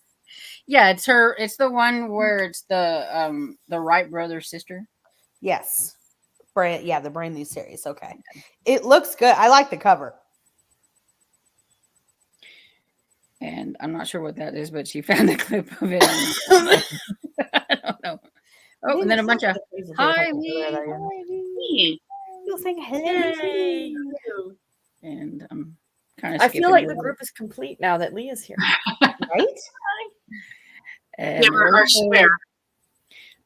Yeah, it's her. It's the one where it's the Wright brothers' sister. Yes. The brand new series. Okay. It looks good. I like the cover. And I'm not sure what that is, but she found a clip of it. I don't know. Oh, and then a bunch of hi, Hey. You'll sing hey. And I'm kind of. I feel like the group is complete now that Leah's here. Right? And Yeah, our square.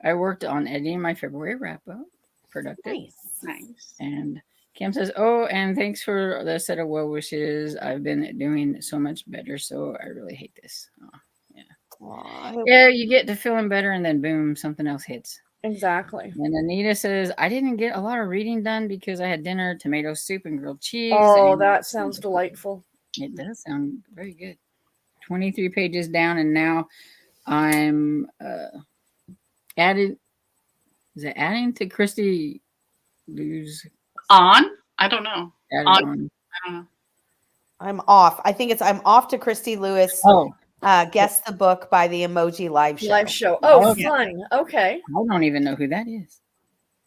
I worked on editing my February wrap up. Productive. Nice. Nice. And Kim says, "Oh, and thanks for the set of well wishes. I've been doing so much better, so I really hate this." Oh, yeah, you get to feeling better, and then boom, something else hits. Exactly. And Anita says, "I didn't get a lot of reading done because I had dinner, tomato soup, and grilled cheese." Oh, and that sounds delightful. It does sound very good. 23 pages down, and now I'm added. Is it adding to Christy Lou's? On? I don't know. Added On. on. I don't know. I'm off. I think it's I'm off to Christy Lewis. Oh, Guess the book by the Emoji Live Show. Live show. Oh, Okay. fun. Okay. I don't even know who that is.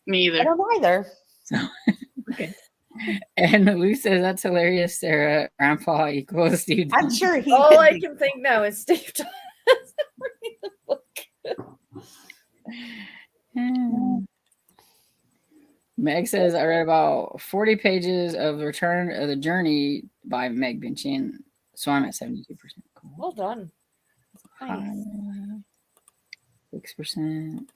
Me I either. don't either. So, okay. And Lou says, "That's hilarious, Sarah. Grandpa equals Steve." I'm sure he. All could I be. can think now is Steve Thomas reading the book. Meg says, "I read about 40 pages of Return of the Journey by Meg Benchin, so I'm at 72%. Cool. Well done. Nice. 6%.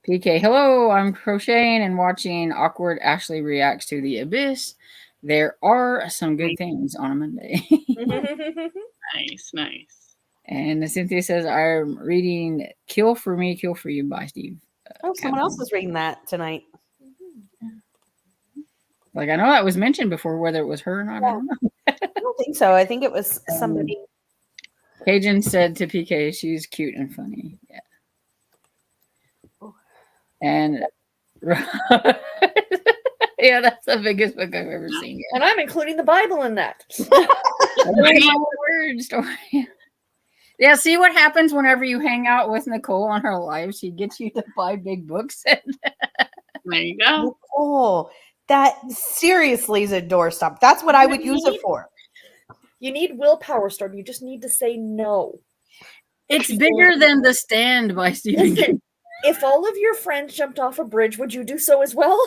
PK, hello. I'm crocheting and watching Awkward Ashley Reacts to The Abyss. There are some good things on a Monday." Nice. And Cynthia says, "I'm reading Kill for Me, Kill for You by Steve." Oh, someone else is reading that tonight. Like, I know that was mentioned before, whether it was her or not. I don't know. I don't think so. I think it was somebody. Cajun said to PK, "She's cute and funny." Yeah. And yeah, that's the biggest book I've ever seen. And I'm including the Bible in that. Word story. Yeah, see what happens whenever you hang out with Nicole on her live. She gets you to buy big books. There you go. Oh, that seriously is a doorstop. That's what I would use it for. You need willpower, Storm. You just need to say no. It's bigger than The Stand by Stephen King. If all of your friends jumped off a bridge, would you do so as well?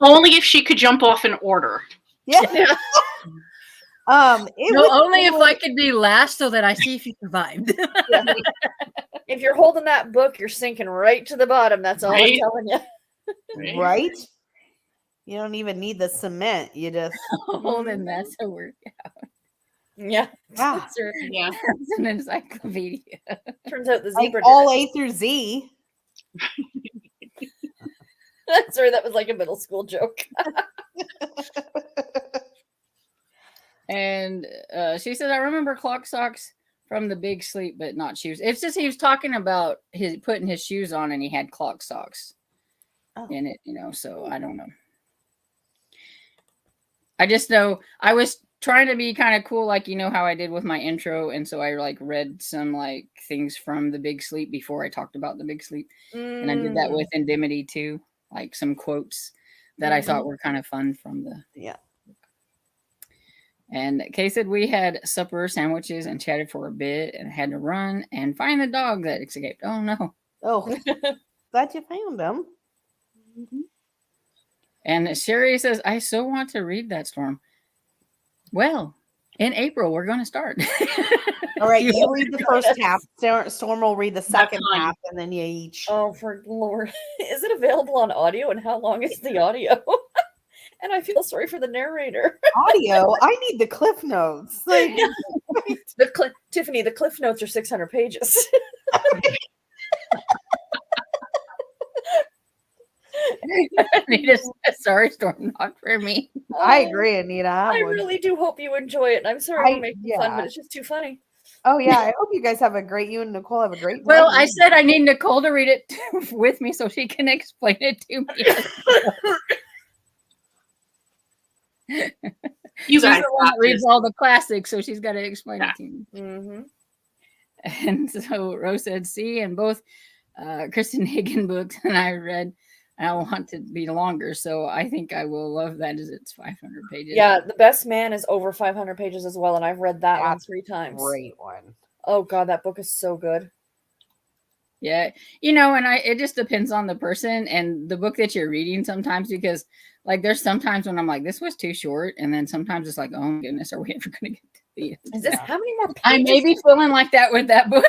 Only if she could jump off in order. Yeah. Only if I could be last so that I see if you survived. Yeah. If you're holding that book, you're sinking right to the bottom. That's all I'm telling you. Right? You don't even need the cement. You just Holding that's a workout. Yeah. wow. That's Yeah. an encyclopedia. Turns out the Like zebra all did A through Z. it. Sorry, that was like a middle school joke. And she said, "I remember clock socks from The Big Sleep, but not shoes." It's just he was talking about his putting his shoes on, and he had clock socks in it, So I don't know. I just know I was trying to be kind of cool, like how I did with my intro, and so I read some things from The Big Sleep before I talked about The Big Sleep, and I did that with Indemnity too, like some quotes that I thought were kind of fun from the And Kay said, "We had supper, sandwiches, and chatted for a bit and had to run and find the dog that escaped." Oh, no. Oh, glad you found them. And Sherry says, "I so want to read that, Storm." Well, in April, we're going to start. All right, you read the first half. Storm will read the second half, and then you each. Oh, for Lord. Is it available on audio, and how long is the audio? And I feel sorry for the narrator. Audio? I need the cliff notes. Like, Tiffany, the cliff notes are 600 pages. Anita said, "Sorry, Storm, not for me." I agree, Anita. I really do hope you enjoy it. I'm sorry we're making fun, but it's just too funny. Oh, yeah. I hope you guys have a great, you and Nicole have a great time. Well, I said I need Nicole to read it with me so she can explain it to me. You guys reads all the classics, so she's got to explain it to me. Mm-hmm. And so Rose said, "See, and both Kristen Higgin books and I read. I want to be longer, so I think I will love that as it's 500 pages." Yeah, The Best Man is over 500 pages as well, and I've read that one 3 times. Great one. Oh God, that book is so good. Yeah, and it just depends on the person and the book that you're reading sometimes, because there's sometimes when I'm like, this was too short, and then sometimes it's like, oh my goodness, are we ever going to get to the end? Is this how many more pages? I may be feeling like that with that book.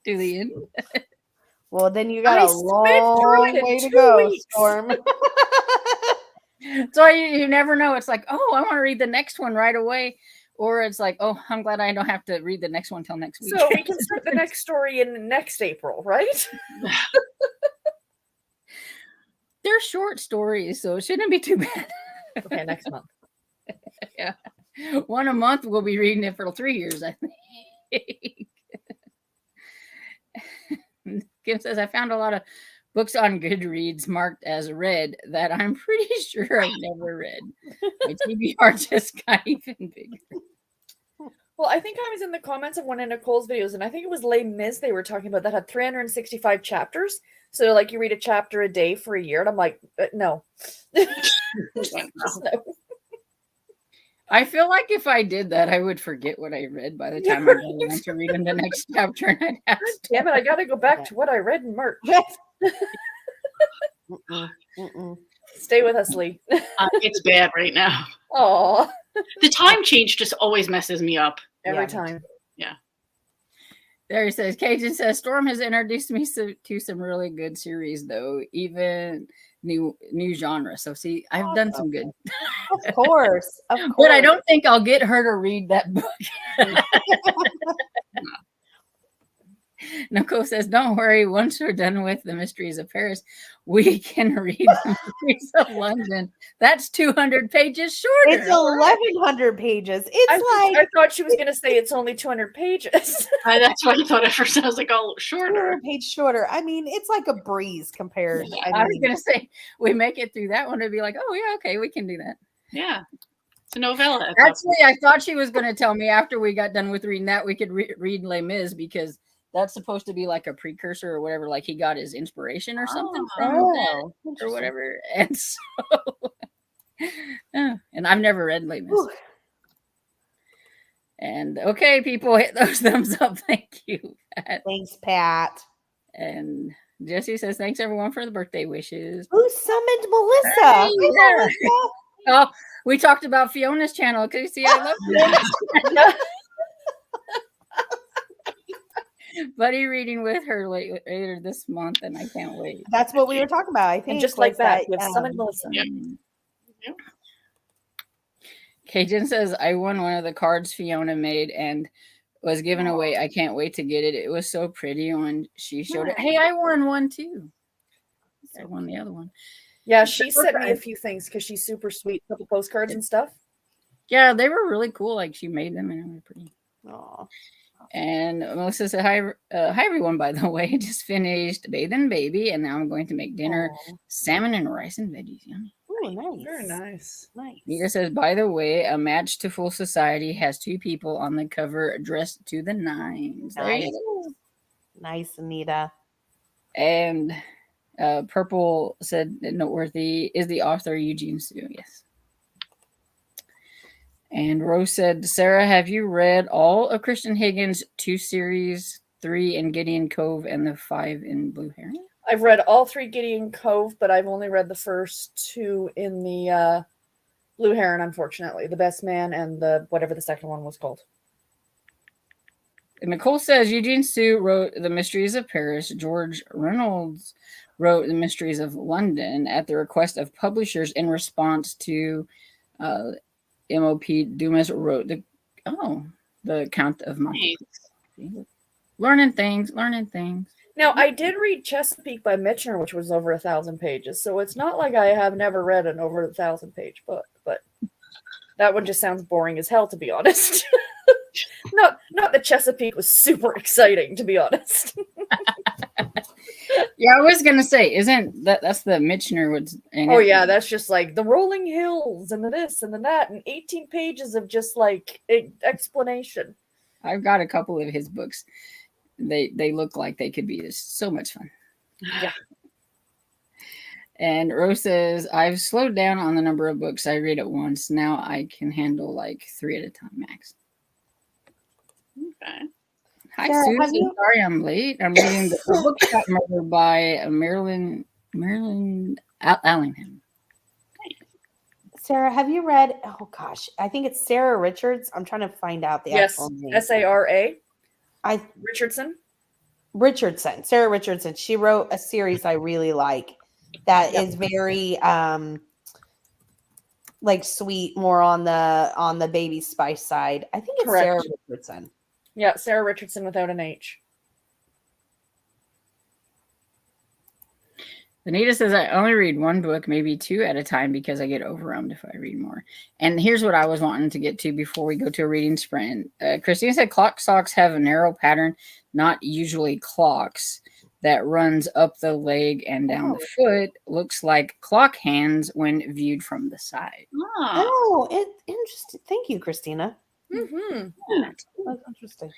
To the end. Well, then you got a long way to go, Storm. So you never know. It's like, oh, I want to read the next one right away. Or it's like, oh, I'm glad I don't have to read the next one till next week. So we can start the next story in next April, right? They're short stories, so it shouldn't be too bad. Okay, next month. Yeah. One a month, we'll be reading it for 3 years, I think. Kim says, I found a lot of books on Goodreads marked as read that I'm pretty sure I've never read. My TBR just got even bigger. Well, I think I was in the comments of one of Nicole's videos, and I think it was Les Mis they were talking about that had 365 chapters. So, like, you read a chapter a day for a year, and I'm like, no. Just no. I feel like if I did that, I would forget what I read by the time I went to read in the next chapter. And I'd have to... Damn it, I gotta go back to what I read in March. Stay with us, Lee. It's bad right now. Oh, The time change just always messes me up. every time. Yeah. There he says, Cajun says, Storm has introduced me to some really good series, though, even new genre. So, see, I've done some good. Of course. But I don't think I'll get her to read that book. Nicole says, don't worry. Once we're done with the Mysteries of Paris, we can read the Mysteries of London. That's 200 pages shorter. It's 1,100 pages. I thought she was going to say it's only 200 pages. That's what I thought at first. I was like, oh, shorter. 200 page shorter. I mean, it's like a breeze compared. I was going to say, we make it through that one to be like, oh, yeah, okay, we can do that. Yeah. It's a novella. Actually, I thought she was going to tell me after we got done with reading that, we could read Les Mis, because that's supposed to be like a precursor or whatever. Like he got his inspiration or something from that or whatever. And so, and I've never read Les Mis. And okay, people, hit those thumbs up. Thank you, Pat. Thanks, Pat. And Jesse says, thanks everyone for the birthday wishes. Who summoned Melissa? Hey, yeah. Oh, we talked about Fiona's channel. Can you see? I love Fiona's buddy reading with her later this month, and I can't wait. That's what we were talking about. I think, and just like that, with summoned Melissa. Yep. Cajun says, I won one of the cards Fiona made and was given away. I can't wait to get it. It was so pretty when she showed it. Hey, I won one too. I won the other one. Yeah, she sent me a few things because she's super sweet. A couple postcards and stuff. Yeah, they were really cool. Like she made them and they were pretty. Aww. And Melissa said, hi everyone, by the way. Just finished bathing baby, and now I'm going to make dinner. Salmon and rice and veggies. Yummy. Oh, nice. Very nice. Nice. Nita says, by the way, A Match to Full Society has 2 people on the cover dressed to the nines. Nice, nice, Anita. And Purple said, noteworthy is the author Eugene Sue. Yes. And Rose said, Sarah, have you read all of Christian Higgins' 2 series, 3 in Gideon Cove and the 5 in Blue Heron? I've read all 3 Gideon Cove, but I've only read the first 2 in the Blue Heron, unfortunately. The Best Man and the whatever the second one was called. And Nicole says, Eugene Sue wrote The Mysteries of Paris. George Reynolds wrote The Mysteries of London at the request of publishers in response to M.O.P. Dumas wrote the Count of Monte. Nice. Learning things. Now, I did read Chesapeake by Michener, which was over 1,000 pages. So it's not like I have never read an over 1,000-page book, but that one just sounds boring as hell, to be honest. Not that Chesapeake was super exciting, to be honest. Yeah, I was gonna say, isn't that's the Michener woods? Oh yeah, that's just like the rolling hills and the this and the that, and 18 pages of just like explanation. I've got a couple of his books. They look like they could be so much fun. Yeah. And Rose says, I've slowed down on the number of books I read at once. Now I can handle like 3 at a time max. Okay. Hi, Susan. Sorry I'm late. I'm reading the Bookshop Murder by Marilyn Allingham. Sarah, have you read, oh gosh, I think it's Sarah Richards. I'm trying to find out the actual name. Sara. Richardson. Sarah Richardson. She wrote a series I really like that is very like sweet, more on the baby spice side. I think it's Correct. Sarah Richardson. Yeah, Sarah Richardson without an H. Anita says, I only read one book, maybe two at a time, because I get overwhelmed if I read more. And here's what I was wanting to get to before we go to a reading sprint. Christina said, clock socks have a narrow pattern, not usually clocks, that runs up the leg and down the foot. Looks like clock hands when viewed from the side. Ah, Oh, interesting. Thank you, Christina. Mm-hmm. That's interesting.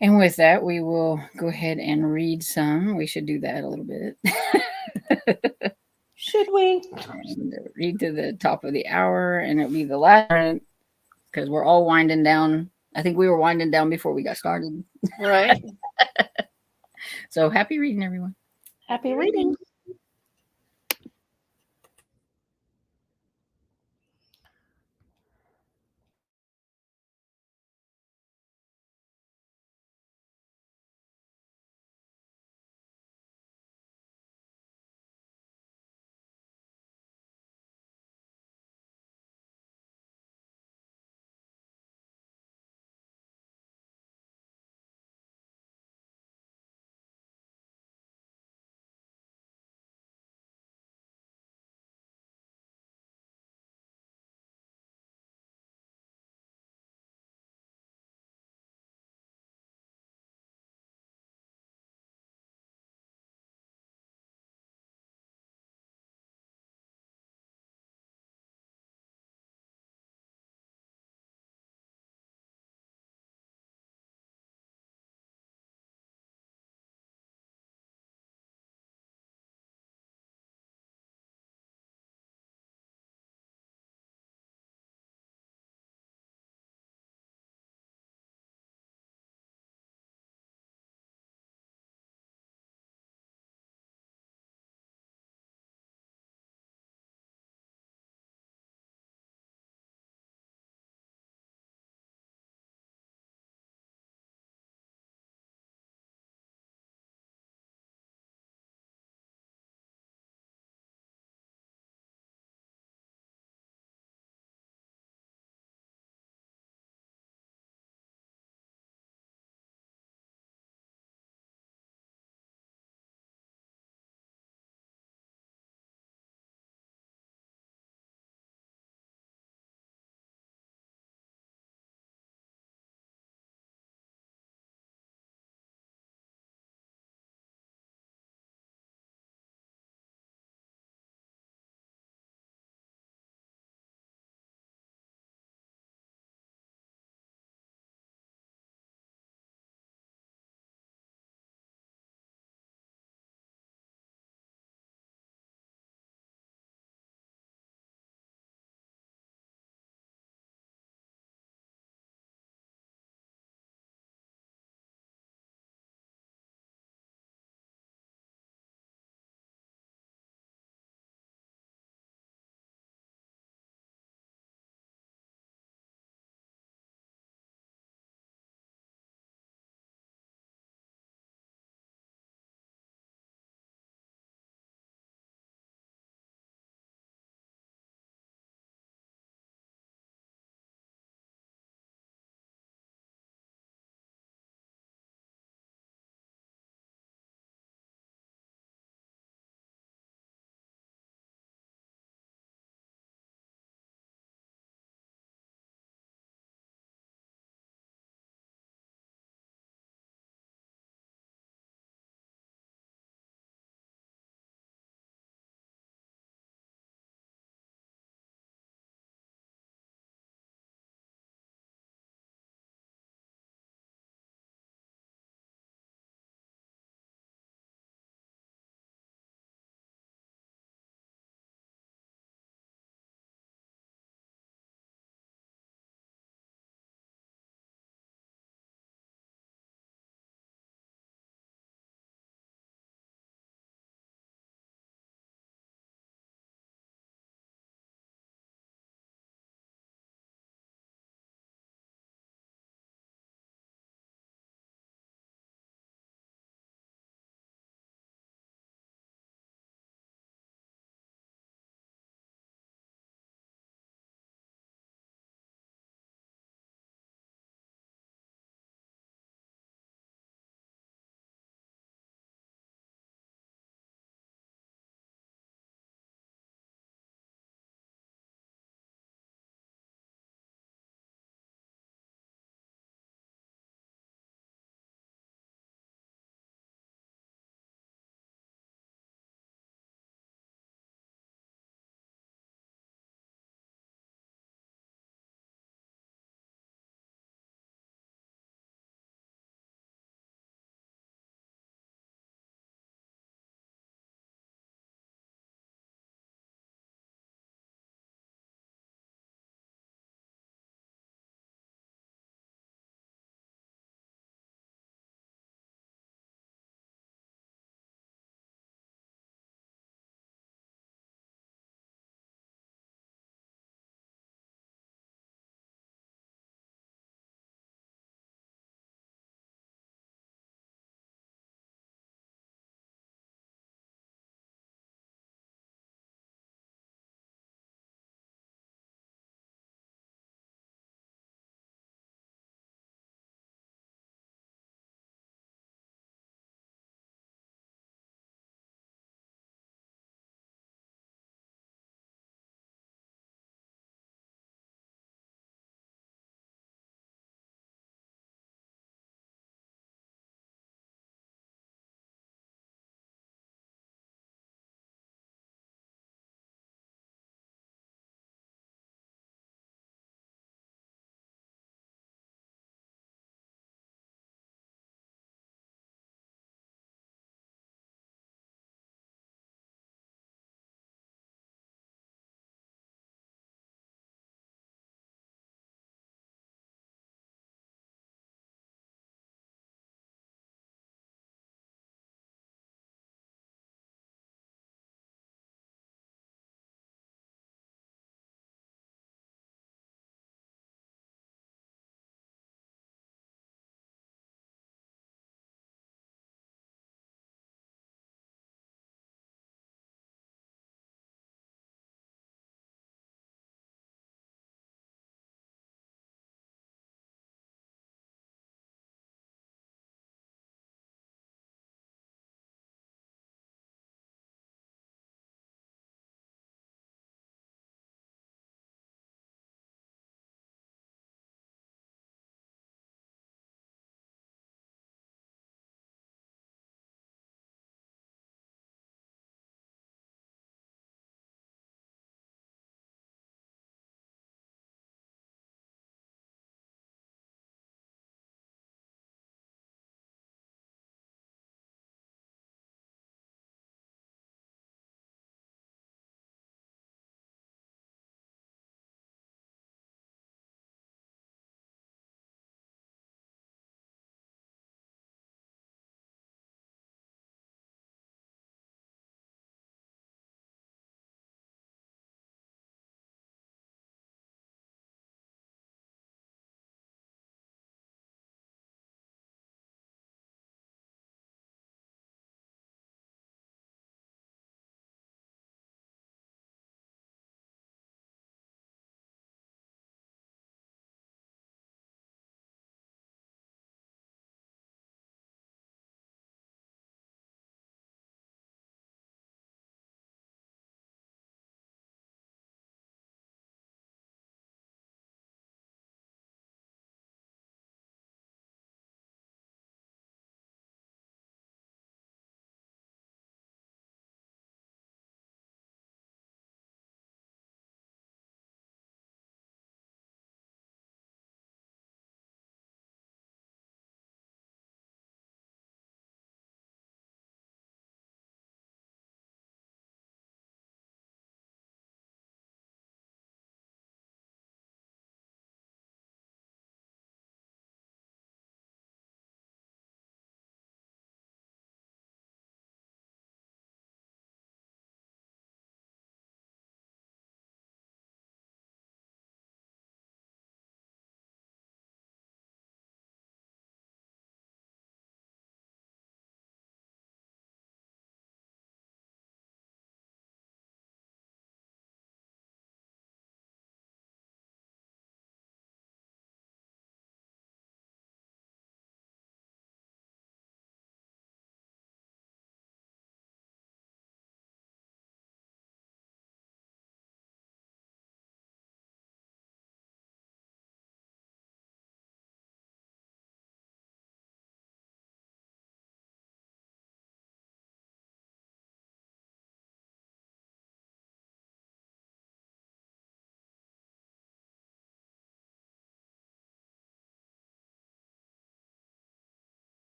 And with that, we will go ahead and read some. We should do that a little bit. Should we? And read to the top of the hour, and it'll be the last because we're all winding down. I think we were winding down before we got started. Right. So happy reading, everyone. Happy reading.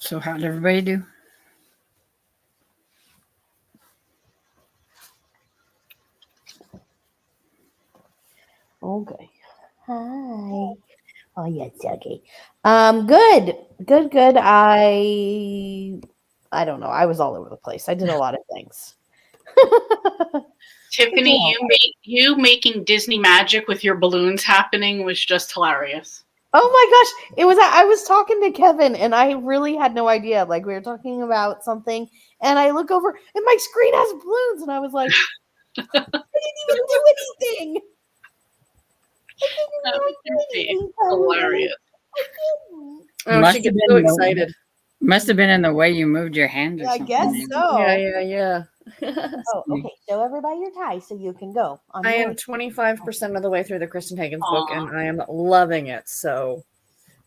So how did everybody do? Okay. Hi. Oh yes, okay. Good. I don't know. I was all over the place. I did a lot of things. Tiffany, you making Disney magic with your balloons happening was just hilarious. Oh my gosh. It was I was talking to Kevin and I really had no idea. Like we were talking about something and I look over and my screen has balloons and I was like, I didn't even do anything. That would be hilarious. Oh, Must she have gets been so the- excited. Must have been in the way you moved your hand or I something. guess so. Yeah. Oh, okay. Show everybody your tie so you can go. I am 25% of the way through the Kristen Hagen's book, and I am loving it. So,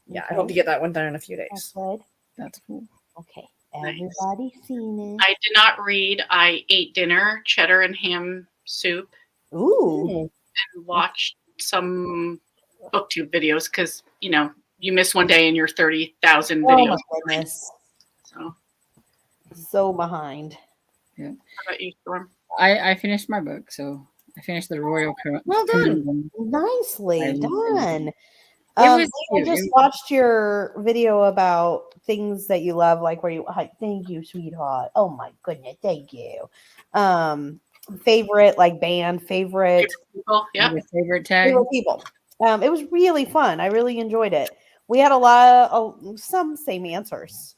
yeah, I hope to get that one done in a few That's days. good. That's cool. Okay. Nice. Everybody seen it. I did not read. I ate dinner, cheddar and ham soup, Ooh. and watched some booktube videos because, you miss one day and you're 30,000 Oh videos. my goodness. So, So behind. how about you, Storm? I finished my book, so I finished the Royal. Well done. Conundrum. Nicely I- done. was I cute. just watched your video about things that you love, like where you thank you, sweetheart. Oh my goodness, thank you. Favorite like band, favorite People? Yeah. Your favorite tag? favorite people. It was really fun. I really enjoyed it. We had a lot of some same answers.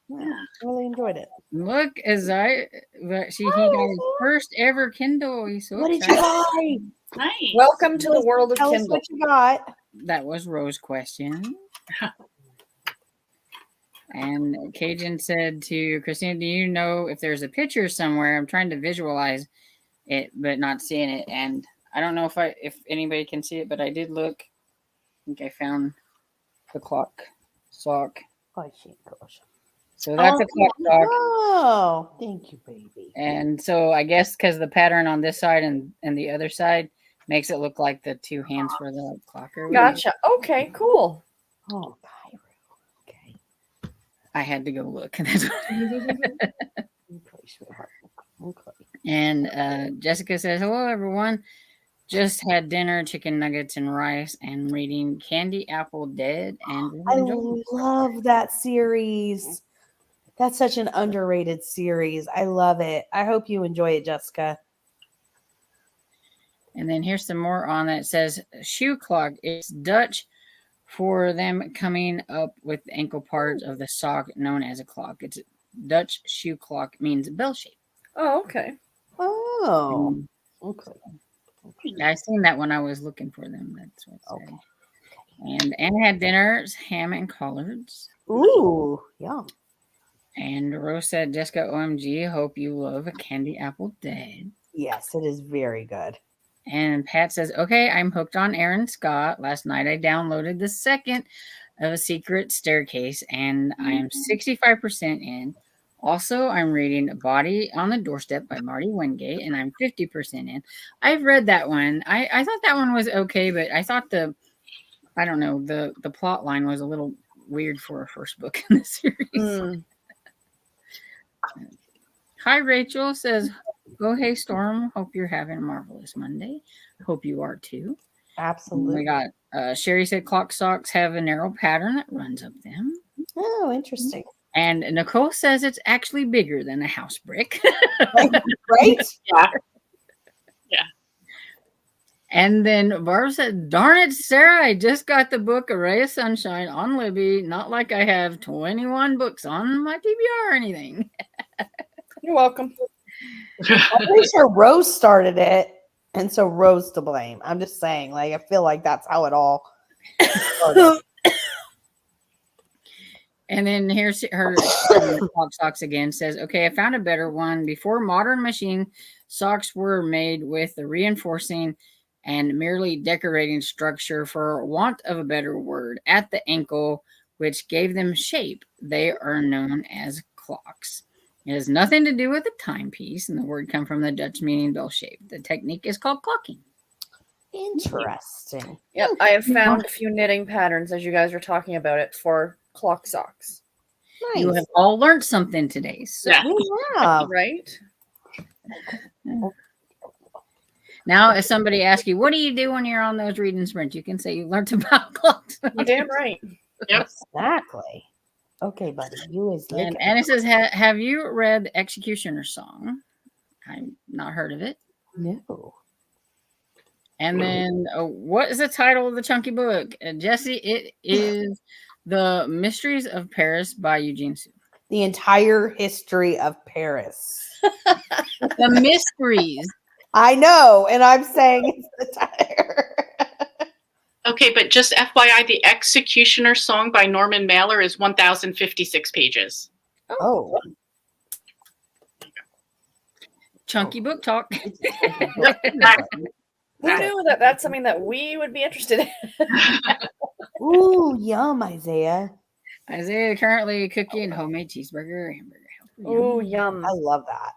Yeah, really enjoyed it. Look, he got his first ever Kindle. He's so What did you excited. buy? Nice. Welcome to the world of Tell us Kindle. what you got. That was Rose's question. And Cajun said to Christina, do you know if there's a picture somewhere? I'm trying to visualize it, but not seeing it. And I don't know if anybody can see it, but I did look. I think I found the clock sock. So that's a clock sock. Oh, thank you, baby. And so I guess because the pattern on this side and the other side makes it look like the two hands for the clock. Or whatever. Gotcha. Okay, cool. Oh, Cairo. Okay. I had to go look. That's what- Okay, sweetheart. Okay. And Jessica says, hello, everyone. Just had dinner, chicken nuggets and rice, and reading Candy Apple Dead. And I love that series. That's such an underrated series. I love it. I hope you enjoy it, Jessica. And then here's some more on that. It says shoe clock. It's Dutch for them coming up with the ankle part of the sock known as a clock. It's Dutch shoe clock, means bell shape. Oh, okay. Oh, okay. I seen that when I was looking for them. That's what it said. Okay. And Anna had dinners, ham and collards. Ooh, yum. And Rose said, Jessica, OMG, hope you love a Candy Apple Dead. Yes, it is very good. And Pat says, okay, I'm hooked on Aaron Scott. Last night I downloaded the second of A Secret Staircase, and I am 65% in. Also, I'm reading Body on the Doorstep by Marty Wingate, and I'm 50% in. I've read that one. I thought that one was okay, but I thought the plot line was a little weird for a first book in the series. Hi, Rachel says, oh, hey, Storm. Hope you're having a marvelous Monday. Hope you are too. Absolutely. We got Sherry said clock socks have a narrow pattern that runs up them. Oh, interesting. And Nicole says it's actually bigger than a house brick. Right? Yeah. And then Barbara said, darn it, Sarah, I just got the book A Ray of Sunshine on Libby. Not like I have 21 books on my TBR or anything. You're welcome. I'm pretty sure Rose started it, and so Rose to blame. I'm just saying, like, I feel like that's how it all started. And then here's her clock socks again. Says, okay, I found a better one. Before modern machine socks were made with the reinforcing and merely decorating structure, for want of a better word, at the ankle, which gave them shape. They are known as clocks. It has nothing to do with a timepiece, and the word comes from the Dutch meaning bell shape. The technique is called clocking. Interesting. Yep, I have found a few knitting patterns as you guys were talking about it for clock socks. You Nice. have all learned something today. So Yeah. Yeah. Right? now, if somebody asks you, what do you do when you're on those reading sprints? You can say you learned about clocks. You're damn right. Yep. Exactly. Okay, buddy. You is And looking. Anna says, have you read Executioner's Song? I've not heard of it. No. And then, what is the title of the chunky book? Jesse, it is The Mysteries of Paris by Eugene Sue. The entire history of Paris. The Mysteries. I know, and I'm saying it's the entire. Okay, but just FYI, the Executioner Song by Norman Mailer is 1,056 pages. Oh. Chunky book talk. Who knew that that's something that we would be interested in? Ooh, yum, Isaiah. Isaiah currently cooking homemade cheeseburger, hamburger. Oh, yum. I love that.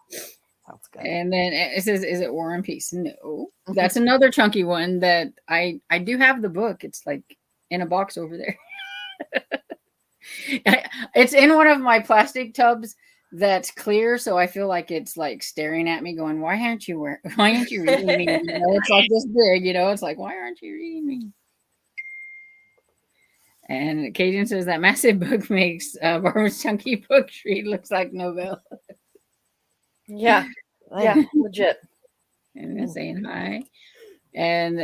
Sounds good. And then it says, "Is it War and Peace?" No, that's another chunky one that I do have the book. It's like in a box over there. It's in one of my plastic tubs that's clear, so I feel like it's like staring at me, going, "Why aren't you reading me?" You know, it's like this big, you know. It's like, "Why aren't you reading me?" And Cajun says that massive book makes Barbara's chunky book read looks like novella. Yeah. Yeah, legit. And they're saying hi. And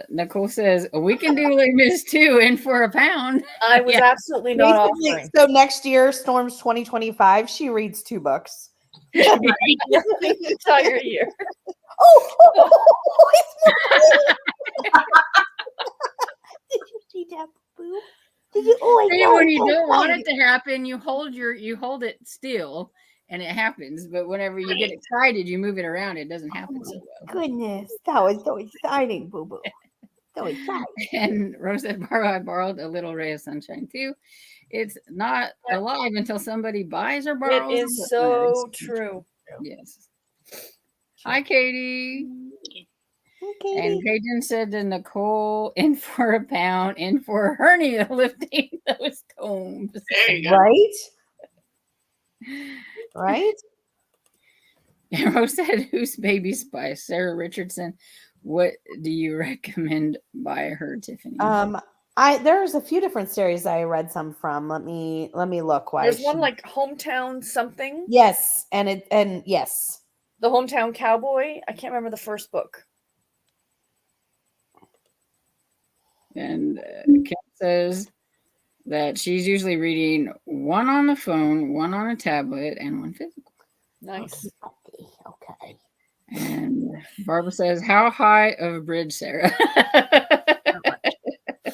Nicole says, we can do Les Mis too, in for a pound. I was absolutely not Basically, offering. so next year, Storms 2025, she reads 2 books. The entire year. Did you see that, boo? Did you? Oh, And when you don't want it to happen, you hold it still, and it happens. But whenever you get excited, you move it around. It doesn't happen so well. Goodness, that was so exciting, boo boo. So exciting. And Rose said, I borrowed a little ray of sunshine too. It's not alive until somebody buys or borrows. It is so true. Yes. Hi, Katie. Okay. And Cajun said to Nicole, in for a pound, in for a hernia lifting those combs. There you go. Right? Right? And Rose said, who's Baby Spice? Sarah Richardson. What do you recommend by her, Tiffany? There's a few different series I read some from. Let me look. Why There's one like Hometown something. Yes, and yes. The Hometown Cowboy. I can't remember the first book. And Kat says that she's usually reading one on the phone, one on a tablet, and one physical. Nice. Okay. And Barbara says, how high of a bridge, Sarah?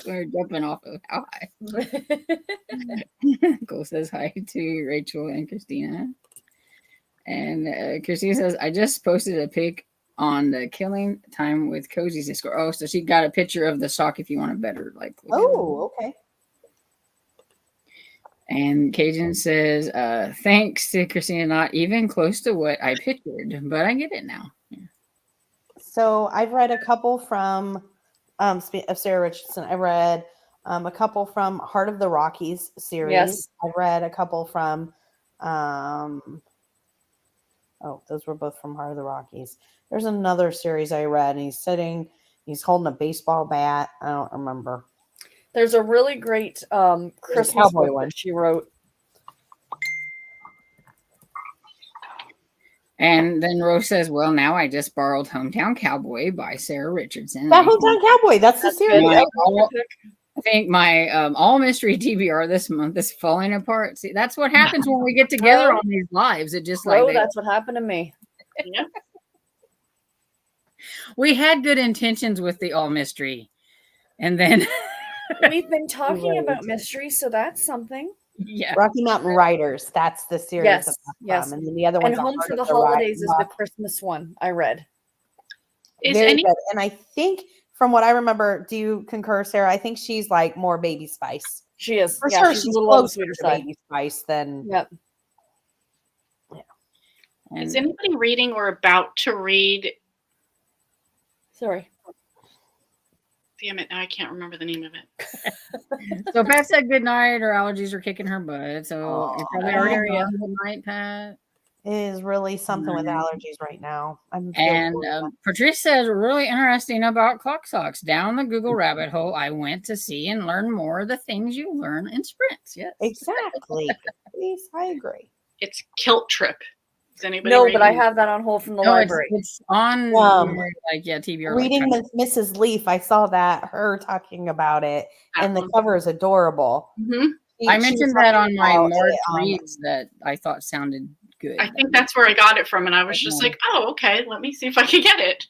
We're jumping off of how high. Nicole says hi to Rachel and Christina. And Christina says, I just posted a pic on the Killing Time with Cozy's Discord. Oh, so she got a picture of the sock if you want a better like. Oh, okay. And Cajun says, thanks to Christina, not even close to what I pictured, but I get it now. Yeah. So I've read a couple from of Sarah Richardson. I read a couple from Heart of the Rockies series. Yes. I read a couple from those were both from Heart of the Rockies. There's another series I read, and he's holding a baseball bat. I don't remember. There's a really great Christmas cowboy book one that she wrote. And then Rose says, well, now I just borrowed Hometown Cowboy by Sarah Richardson. That Hometown Cowboy, that's the series. I think my all mystery TBR this month is falling apart. See, that's what happens when we get together on these lives. It just that's what happened to me. Yeah. We had good intentions with the all mystery, and then we've been talking about mystery, so that's something. Yeah, Rocky Mountain Riders. That's the series. Yes. And then the other one. And Home for the Holidays is the Christmas one I read. Very good. And I think from what I remember, do you concur, Sarah? I think she's like more Baby Spice. She is. For sure. She's a little on the sweeter to side. Baby Spice than. Yep. Yeah. Is anybody reading or about to read? Sorry. Damn it! Now I can't remember the name of it. So Pat said good night. Her allergies are kicking her butt. So Aw, it's probably I already hear ya. gone. Good night, Pat. It is really something with Right. allergies right now. I'm And feeling Patrice says, really interesting about clock socks. Down the Google rabbit hole, I went to see and learn more of the things you learn in sprints. Yes. exactly. Please, I agree. It's Kilt Trip. Is anybody? No, but I reading it? have that on hold from the No, library. it's on like TBR. Reading Like, Mrs. Leaf, I saw that her talking about it, That and the one. cover is adorable. Mhm. I She was mentioned that talking on my about March it, reads that I thought sounded good. I think that's where I got it from, and I was just like, "Oh, okay. Let me see if I can get it."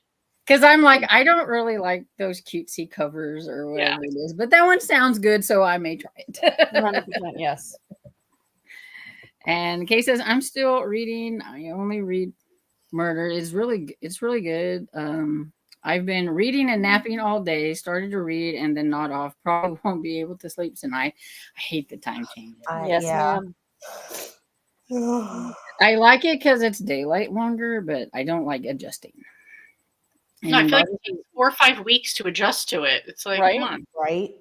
Because I'm like, I don't really like those cutesy covers or whatever it is, but that one sounds good, so I may try it. 100%, yes. And Kay says, I'm still reading. I only read murder. It's really good. I've been reading and napping all day. Started to read and then not off. Probably won't be able to sleep tonight. I hate the time change. Yes, yeah. ma'am. I like it because it's daylight longer, but I don't like adjusting. No, I And feel like it takes 4 or 5 weeks to adjust to it. It's like, Right? come on. Right?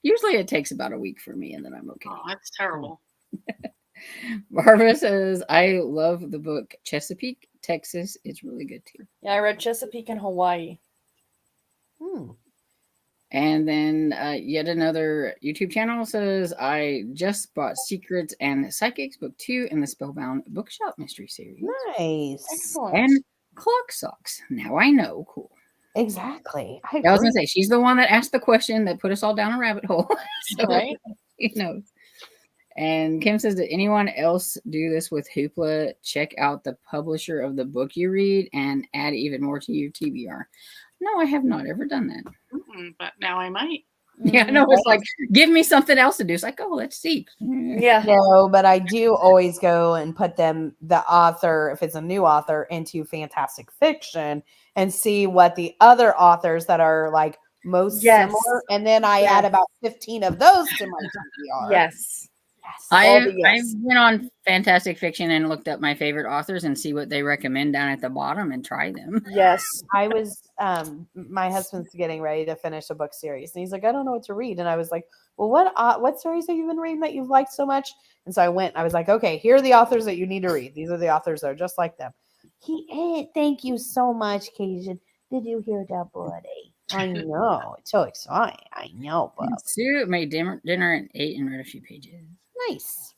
usually it takes about a week for me, and then I'm okay. Oh, that's terrible. Barbara says, I love the book Chesapeake, Texas. It's really good too. Yeah, I read Chesapeake and Hawaii. Hmm. And then yet another YouTube channel says, I just bought Secrets and Psychics Book 2 in the Spellbound Bookshop Mystery Series. Nice. Excellent. And Clock Socks. Now I know. Cool. Exactly. I I was agree. going to say, she's the one that asked the question that put us all down a rabbit hole. So, Right? you know. And Kim says, did anyone else do this with Hoopla? Check out the publisher of the book you read and add even more to your TBR. No, I have not ever done that. But now I might. Yeah, I know. It's like, give me something else to do. It's like, oh, let's see. Yeah. No, but I do always go and put the author, if it's a new author, into fantastic fiction and see what the other authors that are like most Yes. similar. And then I Yes. add about 15 of those to my TBR. Yes. Yes. I've yes. been on Fantastic Fiction and looked up my favorite authors and see what they recommend down at the bottom and try them. Yes. I was my husband's getting ready to finish a book series and he's like, I don't know what to read. And I was like, well, what series have you been reading that you've liked so much? And so I went, I was like, okay, here are the authors that you need to read. These are the authors that are just like them. Thank you so much, Cajun. Did you hear that, buddy? I know. It's so exciting. I know, but Sue made dinner at 8 and read a few pages. nice.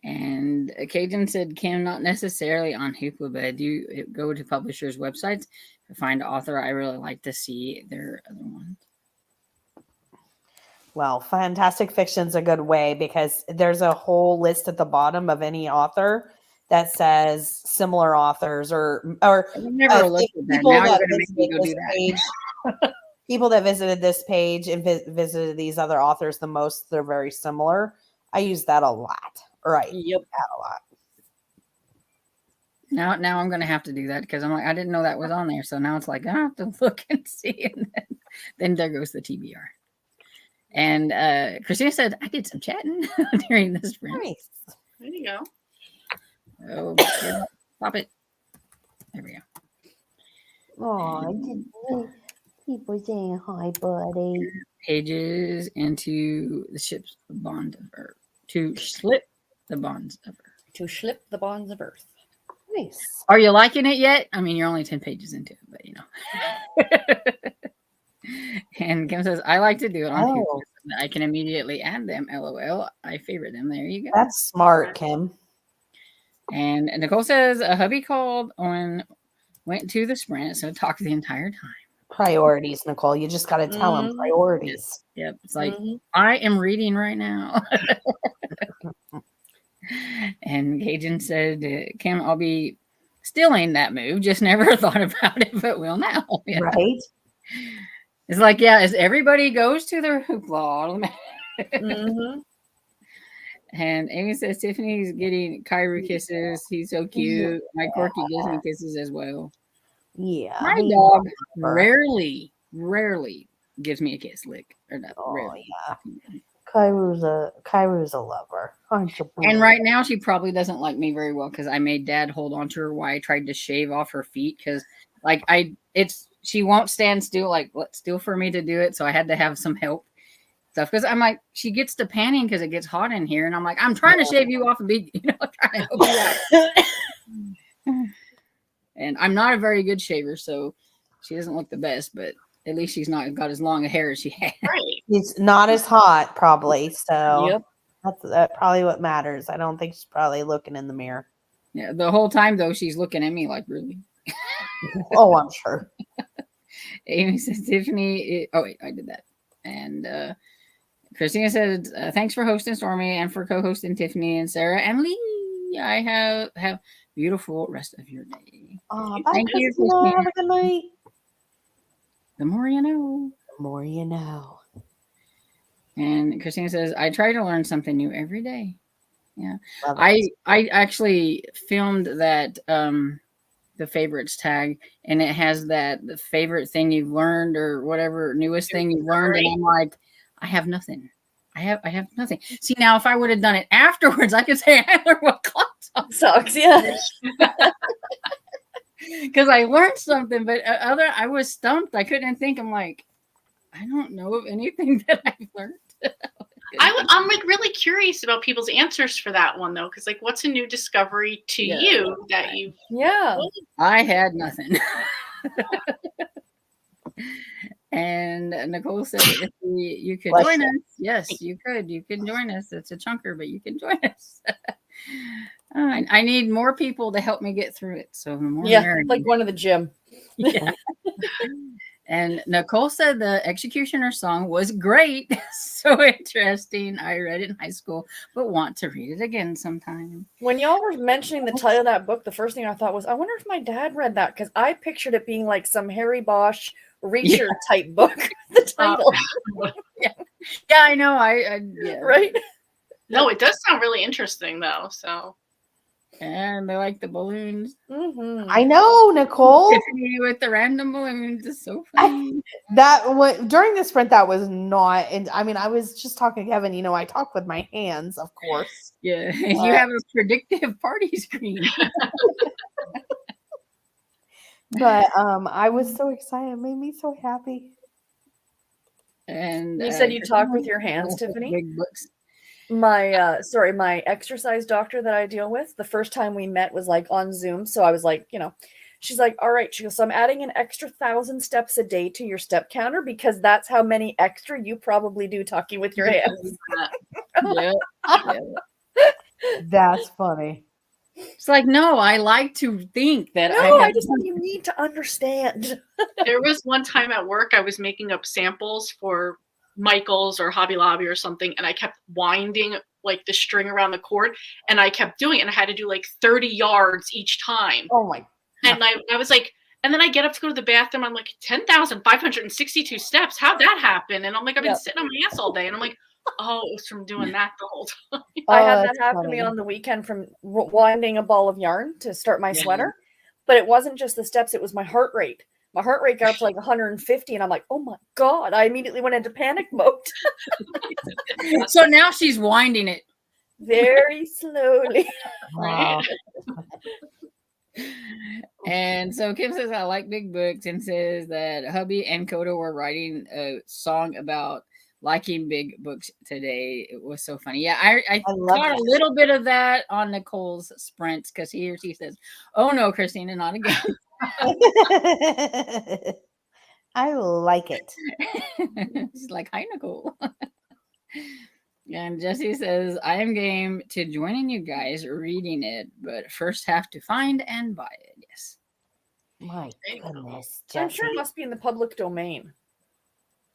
And Cajun said, Kim, not necessarily on Hoopla, but I do go to publishers' websites to find an author I really like to see their other ones. Well, fantastic fiction's a good way because there's a whole list at the bottom of any author that says similar authors or I've never looked at that. people Now that you're going to make me visited go do this that. page. People that visited this page and visited these other authors the most, they're very similar. I use that a lot. Right. Yep. That a lot. Now I'm going to have to do that because I'm like, I didn't know that was on there. So now it's like, I have to look and see. And then there goes the TBR. And Christina said, I did some chatting during this sprint. Nice. There you go. Oh, yeah, pop it. There we go. Oh, I did people saying hi, buddy. Pages into the ship's bond of Earth. To slip the bonds of Earth. To slip the bonds of Earth. Nice. Are you liking it yet? I mean, you're only 10 pages into it, but you know. And Kim says, I like to do it on Hoopla so that I can immediately add them. LOL. I favorite them. There you go. That's smart, Kim. And Nicole says, a hubby called went to the sprint, so talked the entire time. Priorities, Nicole. You just got to tell them priorities. Yep. It's like, I am reading right now. And Cajun said, Kim, I'll be stealing that move. Just never thought about it, but will now. Yeah. Right? It's like, yeah, as everybody goes to their hoopla. And Amy says, Tiffany's getting Kairu kisses. He's so cute. My Corky gives me kisses as well. Yeah. My dog rarely gives me a kiss lick. Or not, rarely. Yeah. Kairu's a lover. And right now she probably doesn't like me very well because I made Dad hold on to her while I tried to shave off her feet because she won't stand still, like still for me to do it. So I had to have some help stuff because I'm like, she gets to panning because it gets hot in here, and I'm like, I'm trying to shave you off and be, trying to help you out. And I'm not a very good shaver, so she doesn't look the best, but at least she's not got as long a hair as she had. Right. It's not as hot, probably. So Yep. that's probably what matters. I don't think she's probably looking in the mirror. Yeah, the whole time though, she's looking at me like, really. Oh, I'm sure. Amy says, Tiffany. Oh wait, I did that. And Christina said, thanks for hosting Stormy and for co-hosting Tiffany and Sarah and Lee. I have beautiful rest of your day. Oh, Thank you, Christina. Christina. Have a good night. The more you know. The more you know. And Christina says, I try to learn something new every day. Yeah. Love it. I actually filmed that the favorites tag, and it has that the favorite thing you've learned or whatever newest thing you've learned, and I'm like, I have nothing. I have nothing. See, now if I would have done it afterwards, I could say I learned what clock Sucks, yeah. because I learned something, but I was stumped. I couldn't think. I'm like, I don't know of anything that I've learned. I'm like really curious about people's answers for that one though, because like, what's a new discovery to you that you've? Yeah. I had nothing. And Nicole said, if you could join us. Yes, you could. You can join us. It's a chunker, but you can join us. I need more people to help me get through it. So the more like one of the gym. Yeah. And Nicole said the Executioner song was great. So interesting. I read it in high school, but want to read it again sometime. When y'all were mentioning the title of that book, the first thing I thought was, I wonder if my dad read that, because I pictured it being like some Harry Bosch Reacher type book. The title. Yeah, I know. Yeah. Right? No, it does sound really interesting though. So. And they like the balloons. Mm-hmm. I know, Nicole. Tiffany with the random balloons is so funny. During the sprint, that was not. And I mean, I was just talking to Kevin. I talk with my hands, of course. Yeah, you have a predictive party screen. But I was so excited. It made me so happy. And You said you talk with your hands, Tiffany? Big books. My exercise doctor that I deal with, the first time we met was like on Zoom. So I was like, she's like, all right. She goes, so I'm adding an extra 1,000 steps a day to your step counter because that's how many extra you probably do talking with your hands. Yeah. That's funny. It's like, no, I like to think that I just think you need to understand. There was one time at work I was making up samples for Michael's or Hobby Lobby or something, and I kept winding like the string around the cord, and I kept doing it, and I had to do like 30 yards each time. Oh my! And I was like, and then I get up to go to the bathroom, I'm like 10,562 steps. How'd that happen? And I'm like, I've been sitting on my ass all day, and I'm like, oh, it was from doing that the whole time. I had that happen to me on the weekend from winding a ball of yarn to start my sweater, but it wasn't just the steps; it was my heart rate. My heart rate got up to like 150, and I'm like, oh my God. I immediately went into panic mode. So now she's winding it. Very slowly. Wow. And so Kim says, I like big books, and says that hubby and Coda were writing a song about liking big books today. It was so funny. Yeah, I caught a little bit of that on Nicole's sprints because he or she says, oh no, Christina, not again. I like it. She's like, hi, Nicole. And Jesse says, I am game to joining you guys reading it, but first have to find and buy it. Yes. My goodness, So I'm Jesse. sure it must be in the public domain.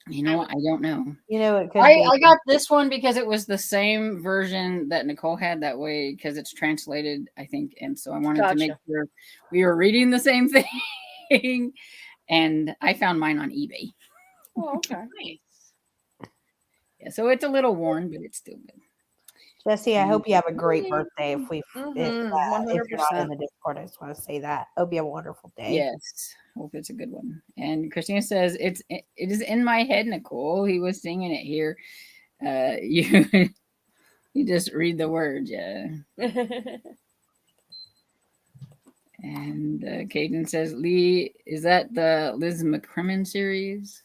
You know, I don't know. It could I be. got this one because it was the same version that Nicole had that way because it's translated, I think. And so I wanted to make sure we were reading the same thing. And I found mine on eBay. Oh, okay. Nice. Yeah, so it's a little worn, but it's still good. Jesse, I hope you have a great birthday. If you're not 100%. in the Discord, I just want to say that. Hope you have a wonderful day. Yes, hope it's a good one. And Christina says it is in my head, Nicole. He was singing it here. You you just read the words, yeah. And Caden says, Lee, is that the Liz McCrimmon series?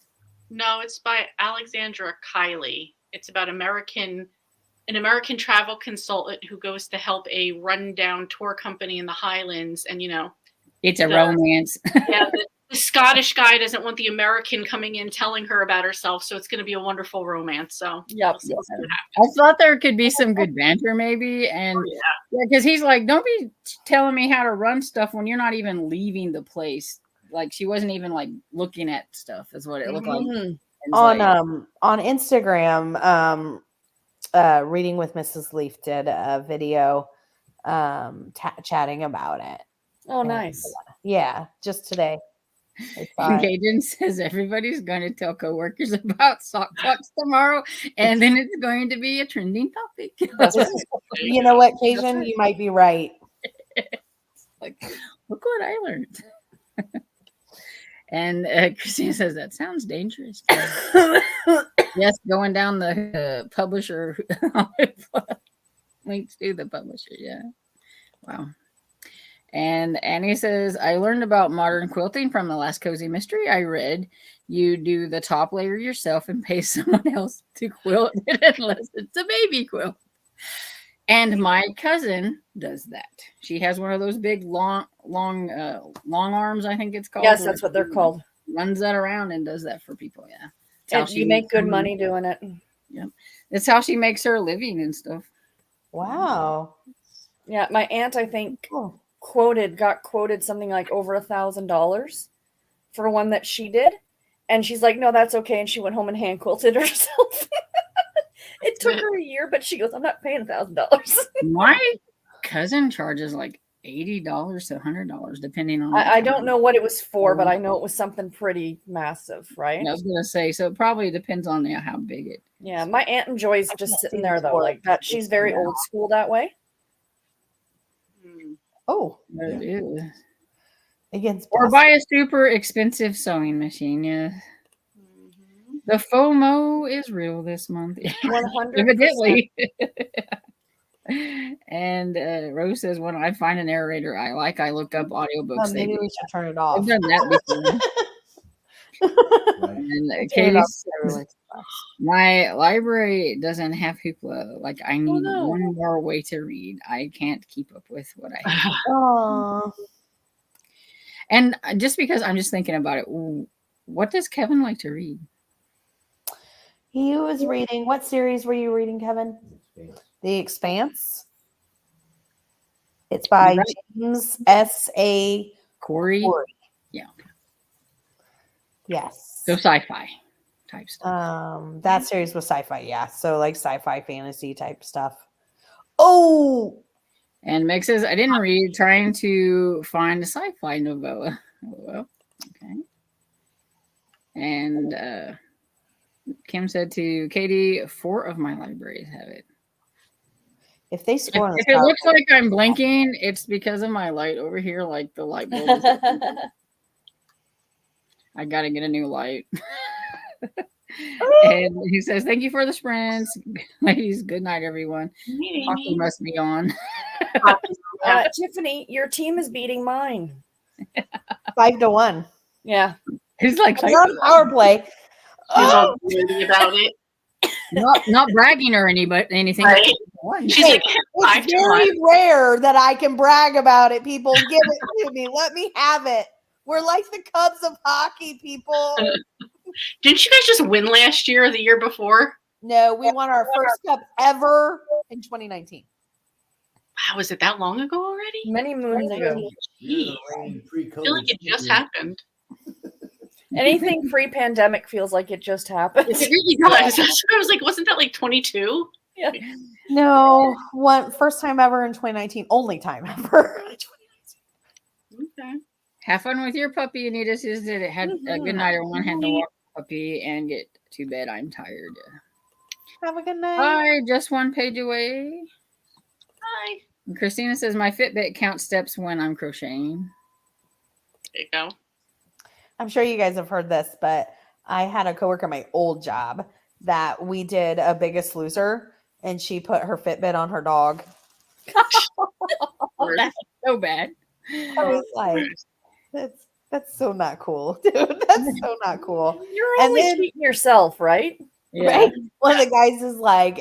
No, it's by Alexandra Kiley. It's about an American travel consultant who goes to help a rundown tour company in the Highlands, and It's a romance. the Scottish guy doesn't want the American coming in telling her about herself, so it's going to be a wonderful romance. So Yep. we'll see what I thought there could be some good banter, maybe, and because he's like, "Don't be telling me how to run stuff when you're not even leaving the place." Like she wasn't even like looking at stuff, is what it looked like. Mhm. On Instagram, Reading with Mrs. Leaf did a video chatting about it. Oh, And, nice. yeah, just today. And Caden says everybody's going to tell coworkers about sock pucks tomorrow, and then it's going to be a trending topic. You know what, Cajun? You might be right. Like, look what I learned. And Christina says that sounds dangerous. Yes, going down the publisher links to the publisher. Yeah. Wow. And Annie says, I learned about modern quilting from the last cozy mystery I read. You do the top layer yourself and pay someone else to quilt it unless it's a baby quilt. And my cousin does that. She has one of those big long arms, I think it's called. Yes, that's what they're called. Runs that around and does that for people. Yeah. And you make good money doing it. Yep. That's how she makes her living and stuff. Wow. Yeah, my aunt, I think, got quoted something like over $1,000 for one that she did. And she's like, no, that's okay. And she went home and hand quilted herself. It took her a year, but she goes, I'm not paying $1,000. My cousin charges like $80 to $100, depending on. I don't know what it was for, but I know it was something pretty massive, right? I was gonna say, so it probably depends on how big it. Yeah, my aunt enjoys just sitting there though, like that. She's very old school that way. Oh, It is. Against Or buy a super expensive sewing machine. Yeah. The FOMO is real this month. 100%. Evidently. And Rose says, when I find a narrator I like, I look up audiobooks. maybe we should turn it off. I've done that before. And Katie says, my library doesn't have hoopla. Like, I need one more way to read. I can't keep up with what I have. Oh. And just because I'm just thinking about it, what does Kevin like to read? He was reading. What series were you reading, Kevin? The Expanse. It's by James S.A. Corey. Yeah. Yes. So sci-fi type stuff. That series was sci-fi, yeah. So like sci-fi fantasy type stuff. Oh. And Meg says, I didn't read, trying to find a sci-fi novella. Well, okay. And Kim said to Katie, 4 of my libraries have it. If they score, if it looks like I'm blinking, it's because of my light over here, like the light bulb. I gotta get a new light. And he says, thank you for the sprints. Ladies, good night, everyone. Hockey must be on. Tiffany, your team is beating mine. 5-1. Yeah. He's like, on power play. She's all dirty about it. Not bragging or anything. Right. She's like, it's very rare that I can brag about it. People, give it to me. Let me have it. We're like the Cubs of hockey, people. Didn't you guys just win last year or the year before? No, we won our first cup ever in 2019. Wow, was it that long ago already? Many moons ago. Jeez. I feel like it just happened. Anything pre-pandemic feels like it just happened. It really does. That's what I was like, wasn't that like 22? Yeah. No, first time ever in 2019. Only time ever. Okay. Have fun with your puppy. Anita says that it had a good night. Everyone had to walk the puppy and get to bed. I'm tired. Have a good night. Bye. Just one page away. Hi. And Christina says my Fitbit counts steps when I'm crocheting. There you go. I'm sure you guys have heard this, but I had a coworker at my old job that we did a Biggest Loser, and she put her Fitbit on her dog. That's so bad. I was like, that's so not cool, dude. That's so not cool. You're And only then- cheating yourself, right? Yeah. Right? One of the guys is like,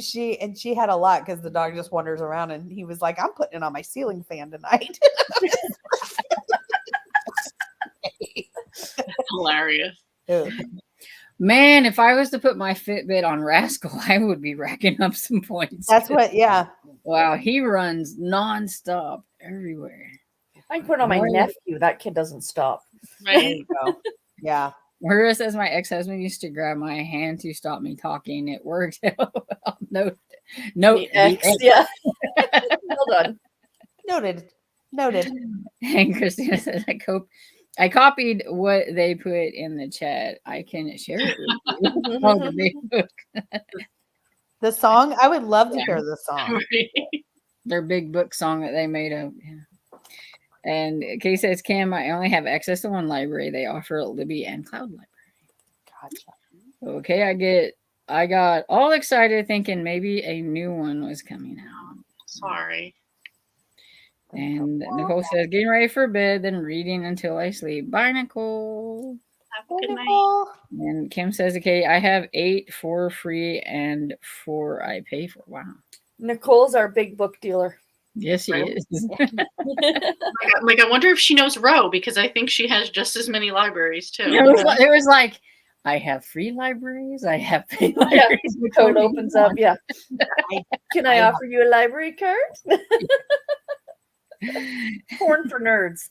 she had a lot because the dog just wanders around, and he was like, I'm putting it on my ceiling fan tonight. Hilarious. Man, if I was to put my Fitbit on Rascal, I would be racking up some points. That's what, yeah. Wow, he runs nonstop everywhere. I can put it on my Right. nephew. That kid doesn't stop. There Right? you go. Yeah. Marissa says my ex-husband used to grab my hand to stop me talking. It worked. Note, The X, yeah. Well done. Noted. And Christina says I copied what they put in the chat. I can share it with you. Oh, the big book. The song, I would love to Yeah. hear the song. Their big book song that they made up. Yeah. And Kay says, Cam, I only have access to one library. They offer Libby and Cloud Library. Gotcha. Okay, I got all excited thinking maybe a new one was coming out. Sorry. And Nicole says, getting ready for bed, then reading until I sleep. Bye, Nicole. Have a good night. Wonderful. And Kim says, okay, I have 8 for free and 4 I pay for. Wow. Nicole's our big book dealer. Yes, she Right. is. Like, I wonder if she knows Roe, because I think she has just as many libraries too. It was like, I have free libraries. I have paid Yeah, libraries. the code opens up. Yeah. Can I offer you a library card? Porn for nerds.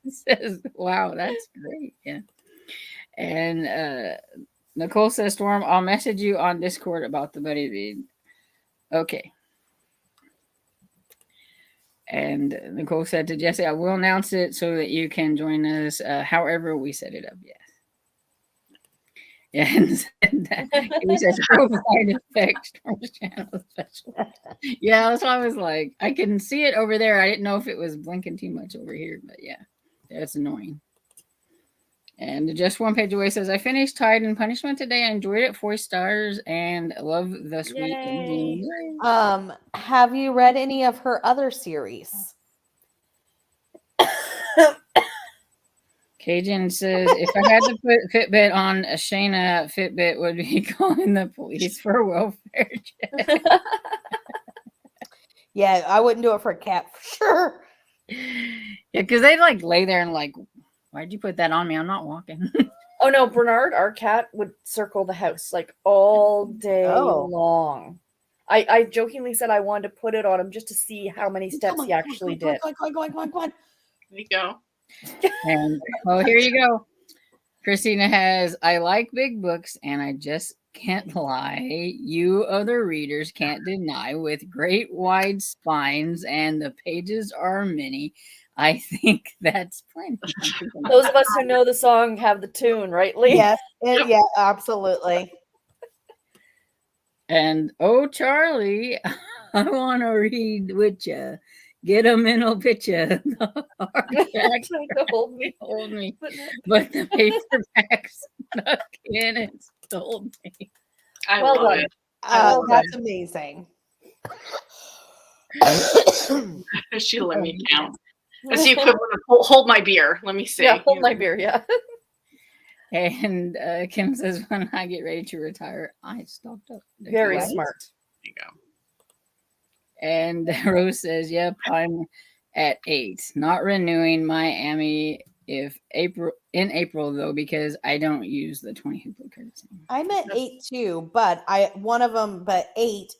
Says, wow, that's great. Yeah. And Nicole says, Storm, I'll message you on Discord about the buddy read. Okay. And Nicole said to Jesse, I will announce it so that you can join us however we set it up. Yes. And he says, provide effect Storm's channel special. Yeah, that's why I was like, I can see it over there. I didn't know if it was blinking too much over here, but yeah, that's annoying. And just one page away says, I finished Tide and Punishment today. I enjoyed it 4 stars and love the sweet Yay. ending. Have you read any of her other series? Cajun says, if I had to put Fitbit on a Shayna, Fitbit would be calling the police for a welfare check. Yeah, I wouldn't do it for a cat for sure. Yeah, because they like lay there and like, why'd you put that on me? I'm not walking. Oh no, Bernard, our cat, would circle the house like all day Oh. long. I jokingly said I wanted to put it on him just to see how many steps he actually did. Come on. There you go. And well, here you go. Christina has, I like big books and I just can't lie. You other readers can't deny with great wide spines and the pages are many. I think that's plenty. Those of us who know the song have the tune, right, Lee? Yes, yeah, absolutely. And oh, Charlie, I want to read with you. Get a mental picture. Trying to hold me. Hold me. But the paperback snuck in and stole me. I Well love done. it. That's amazing. She let me count. That's the equivalent of hold my beer. Let me see. Yeah, hold my beer. Yeah. And Kim says, when I get ready to retire, I stocked up. Very Right? smart. There you go. And Rose says, yep, I'm at 8. Not renewing Miami in April though, because I don't use the 20 Hoopla cards anymore. I'm at 8 too, but 8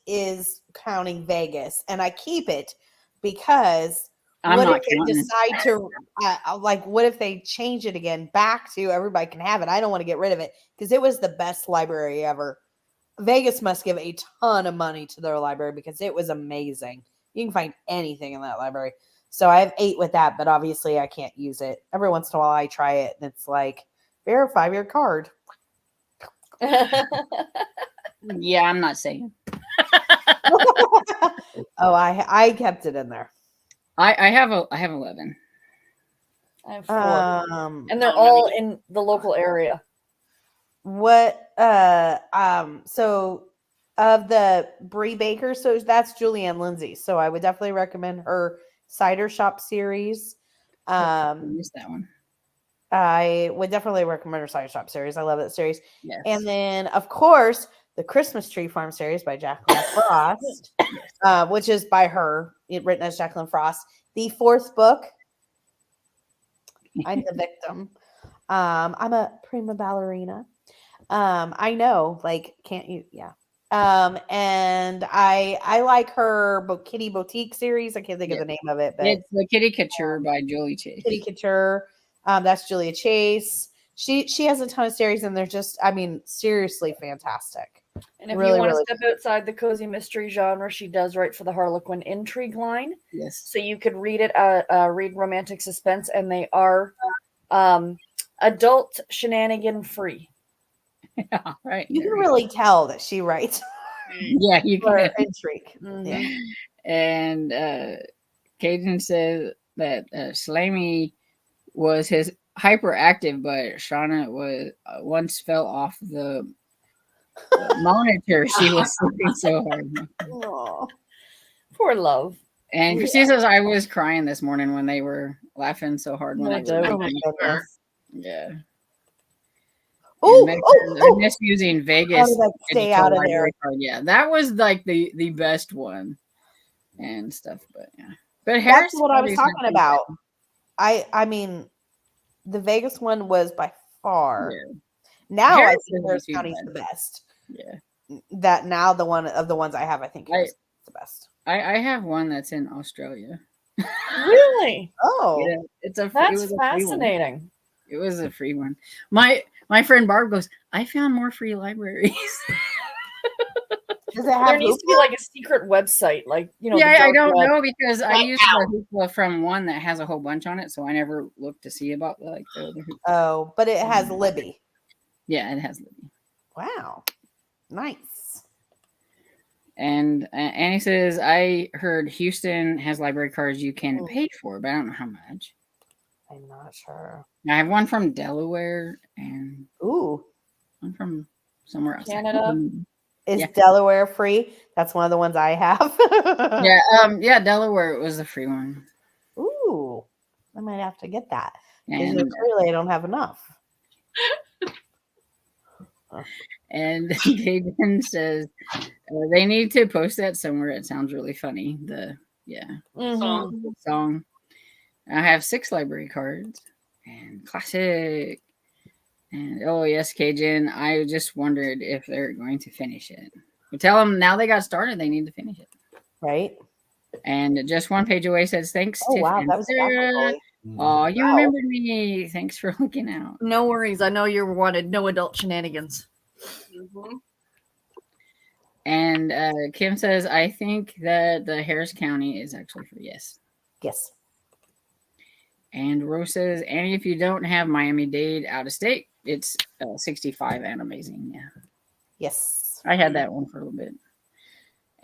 is counting Vegas, and I keep it because I'm what not if they counting. decide to what if they change it again back to everybody can have it? I don't want to get rid of it because it was the best library ever. Vegas must give a ton of money to their library because it was amazing. You can find anything in that library. So I have 8 with that, but obviously I can't use it. Every once in a while I try it and it's like, verify your card. Yeah, I'm not saying. Oh, I kept it in there. I have 11. I have 4. And And they're all in the local area. what so of the Brie Baker. So that's Julianne Lindsay. So I would definitely recommend her Cider Shop series. I missed that one. I would definitely recommend her Cider Shop series. I love that series. Yes. And then, of course, the Christmas Tree Farm series by Jacqueline Frost, which is by her, written as Jacqueline Frost. The fourth book, I'm the victim. I'm a prima ballerina. I know, like, can't you? Yeah. And I like her Kitty Boutique series. I can't think of the name of it, but it's the Kitty Couture by Julie Chase. Kitty Couture. That's Julia Chase. She has a ton of series, and they're just, I mean, seriously fantastic. And if Really, you want really to step outside the cozy mystery genre, she does write for the Harlequin Intrigue line. Yes. So you could read it, read romantic suspense, and they are adult shenanigan free. Yeah, right. You can really tell that she writes Yeah, you for can. intrigue. Mhm. Yeah. And Caden says that Slammy was his hyperactive, but Shauna was once fell off the monitor. She was sleeping so hard. Aw. Poor love. And Christine says I was crying this morning when they were laughing so hard when No I joke. Oh my you goodness. yeah. Oh, And oh, I oh. miss using How Vegas did I stay digital out of there? library card. Yeah, that was like the best one and stuff. But yeah, but Harris. That's what I was County's not talking too about. I mean, the Vegas one was by far. bad. Yeah. Now I Harris think isn't Harris too County's bad. the best. Yeah. That now the one of the ones I have, I think Harris is the best. I have one that's in Australia. Really? Oh, Yeah, it That's was a free one. fascinating. It was a free one. My friend Barb goes, I found more free libraries. does it have There needs to be hoopla? like a secret website, like, you know. the Yeah, I dark don't web. know because I Right used now. the hoopla from one that has a whole bunch on it, so I never looked to see about like the other hoopla. Oh, but it has Libby. Yeah, it has Libby. Wow, nice. And Annie says, I heard Houston has library cards you can Hmm. pay for, but I don't know how much. I'm not sure. I have one from Delaware and Ooh, one from somewhere else. Canada? is Yeah. Delaware free? That's one of the ones I have. Yeah, Delaware was the free one. Ooh, I might have to get that because And clearly I don't have enough. and Gagan says they need to post that somewhere. It sounds really funny. Mhm. Song. I have 6 library cards and classic. And oh yes, Cajun. I just wondered if they're going to finish it. But tell them now they got started. They need to finish it. Right? And just one page away says thanks. Oh Tiff wow, and that was Sarah. actually. Oh, you Wow. remembered me. Thanks for looking out. No worries. I know you wanted no adult shenanigans. Mhm. And Kim says, I think that the Harris County is actually for yes. Yes. And Rose says, Annie, if you don't have Miami-Dade out of state, it's 65 and amazing. Yeah. Yes. I had that one for a little bit.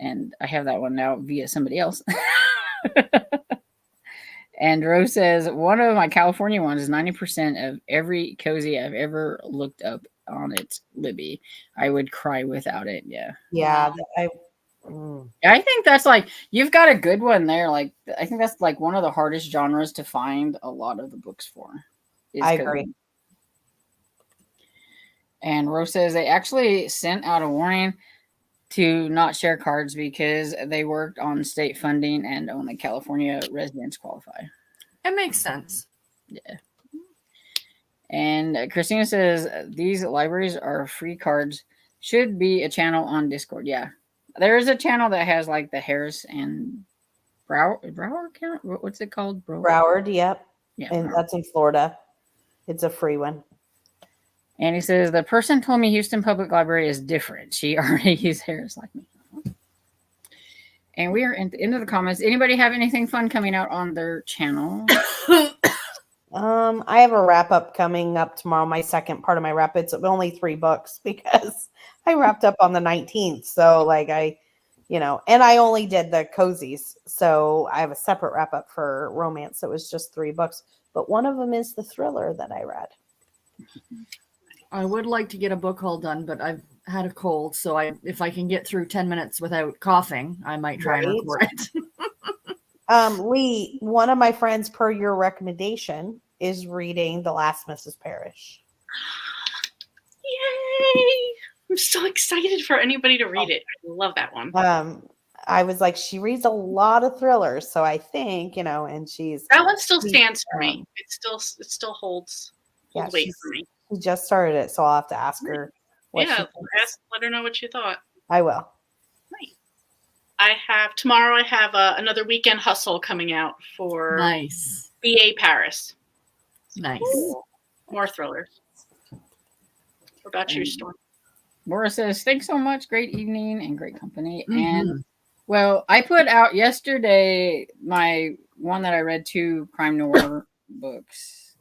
And I have that one now via somebody else. And Rose says, one of my California ones is 90% of every cozy I've ever looked up on its Libby. I would cry without it. Yeah. Yeah. I think that's like, you've got a good one there. Like, I think that's like one of the hardest genres to find a lot of the books for. I agree. And Rose says they actually sent out a warning to not share cards because they worked on state funding and only California residents qualify. It makes sense. Yeah. And Christina says these libraries are free cards. Should be a channel on Discord. Yeah. There is a channel that has like the Harris and Broward account. What's it called? Broward, yep. Yeah. And Broward. that's in Florida. It's a free one. And he says the person told me Houston Public Library is different. She already used Harris like me. And we are at the end of the comments. Anybody have anything fun coming out on their channel? I have a wrap up coming up tomorrow. My second part of my wrap. It's only 3 books because I wrapped up on the 19th. So like and I only did the cozies. So I have a separate wrap up for romance. That was just 3 books, but one of them is the thriller that I read. I would like to get a book haul done, but I've had a cold, so if I can get through 10 minutes without coughing, I might try and record it. Lee, one of my friends, per your recommendation, is reading The Last Mrs. Parrish. Yay! I'm so excited for anybody to read it. I love that one. I was like, she reads a lot of thrillers, so I think, and she's That one still stands for me. It still holds weight for me. She just started it, so I'll have to ask her. Let her know what you thought. I will. Nice. Tomorrow I have another Weekend Hustle coming out for Nice. BA Paris. Nice. More thrillers. What about you, Storm? Laura says, thanks so much. Great evening and great company. And well, I put out yesterday my one that I read 2 crime noir books.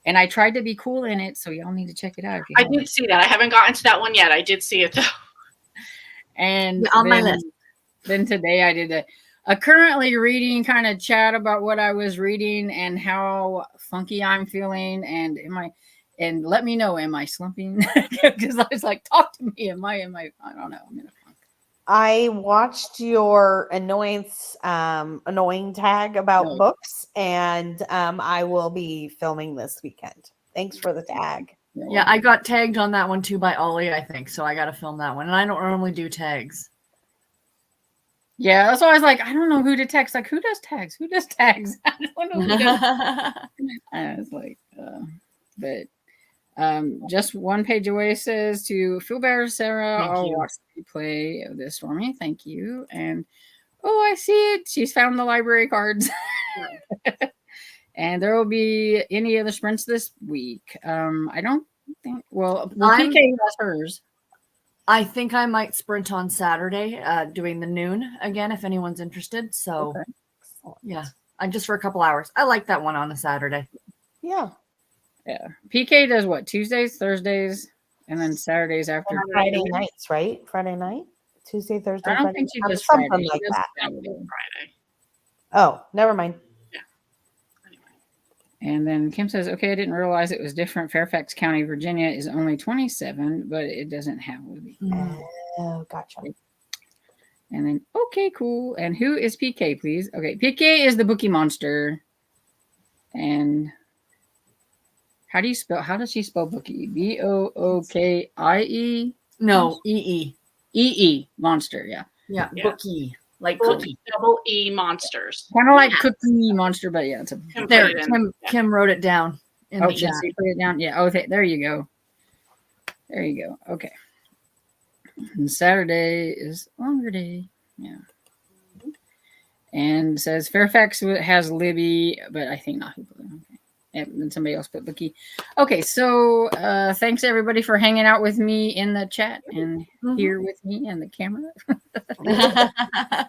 And I tried to be cool in it, so y'all need to check it out. I did see that. I haven't gotten to that one yet. I did see it though. And on my list. Then today I did a currently reading kind of chat about what I was reading and how funky I'm feeling. And let me know, am I slumping? Because I was like, talk to me. Am I, I don't know. I'm in a funk. I watched your annoying tag about books, and I will be filming this weekend. Thanks for the tag. Yeah, I got tagged on that one too by Ollie, I think. So I got to film that one. And I don't normally do tags. Yeah, that's why I was like, I don't know who to text. Like, who does tags? Who does tags? I don't know who does. I was like, but just one page away says to feel better, Sarah. I'll watch the replay of this for me. Thank you. And I see it. She's found the library cards. And there will be any other sprints this week. I don't think. Well, PK has hers. I think I might sprint on Saturday, doing the noon again, if anyone's interested. So, yeah, I'm just for a couple hours. I like that one on a Saturday. Yeah. Yeah. PK does what? Tuesdays, Thursdays, and then Saturdays after. Friday nights, right? Friday night? Tuesday, Thursday, I don't Friday. think she does Friday. Something like that. Friday. Oh, never mind. And then Kim says, okay, I didn't realize it was different. Fairfax County, Virginia is only 27, but it doesn't have Libby. Oh, gotcha. And then, okay, cool. And who is PK, please? Okay, PK is the Bookie Monster. And how does she spell Bookie? Bookie? No, EE. EE, Monster, yeah. Yeah, Bookie. Like Bookie, double E Monsters. Kind of like Cookie Monster, but yeah, it's a Kim wrote it down in the chat. She put it down. Yeah. Okay. There you go. There you go. Okay. And Saturday is longer day. Yeah. And says Fairfax has Libby, but I think not. Okay. And then somebody else put Bookie. Okay, so thanks everybody for hanging out with me in the chat and here with me and the camera.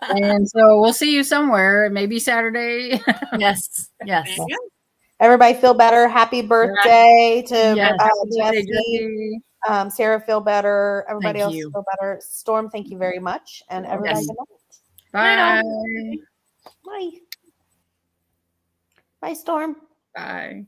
And so we'll see you somewhere, maybe Saturday. Yes. Everybody feel better. Happy birthday to Jesse. Sarah, feel better. Everybody else feel better. Storm, thank you very much. And everybody, good night. Bye. Bye. Bye, Storm. Bye.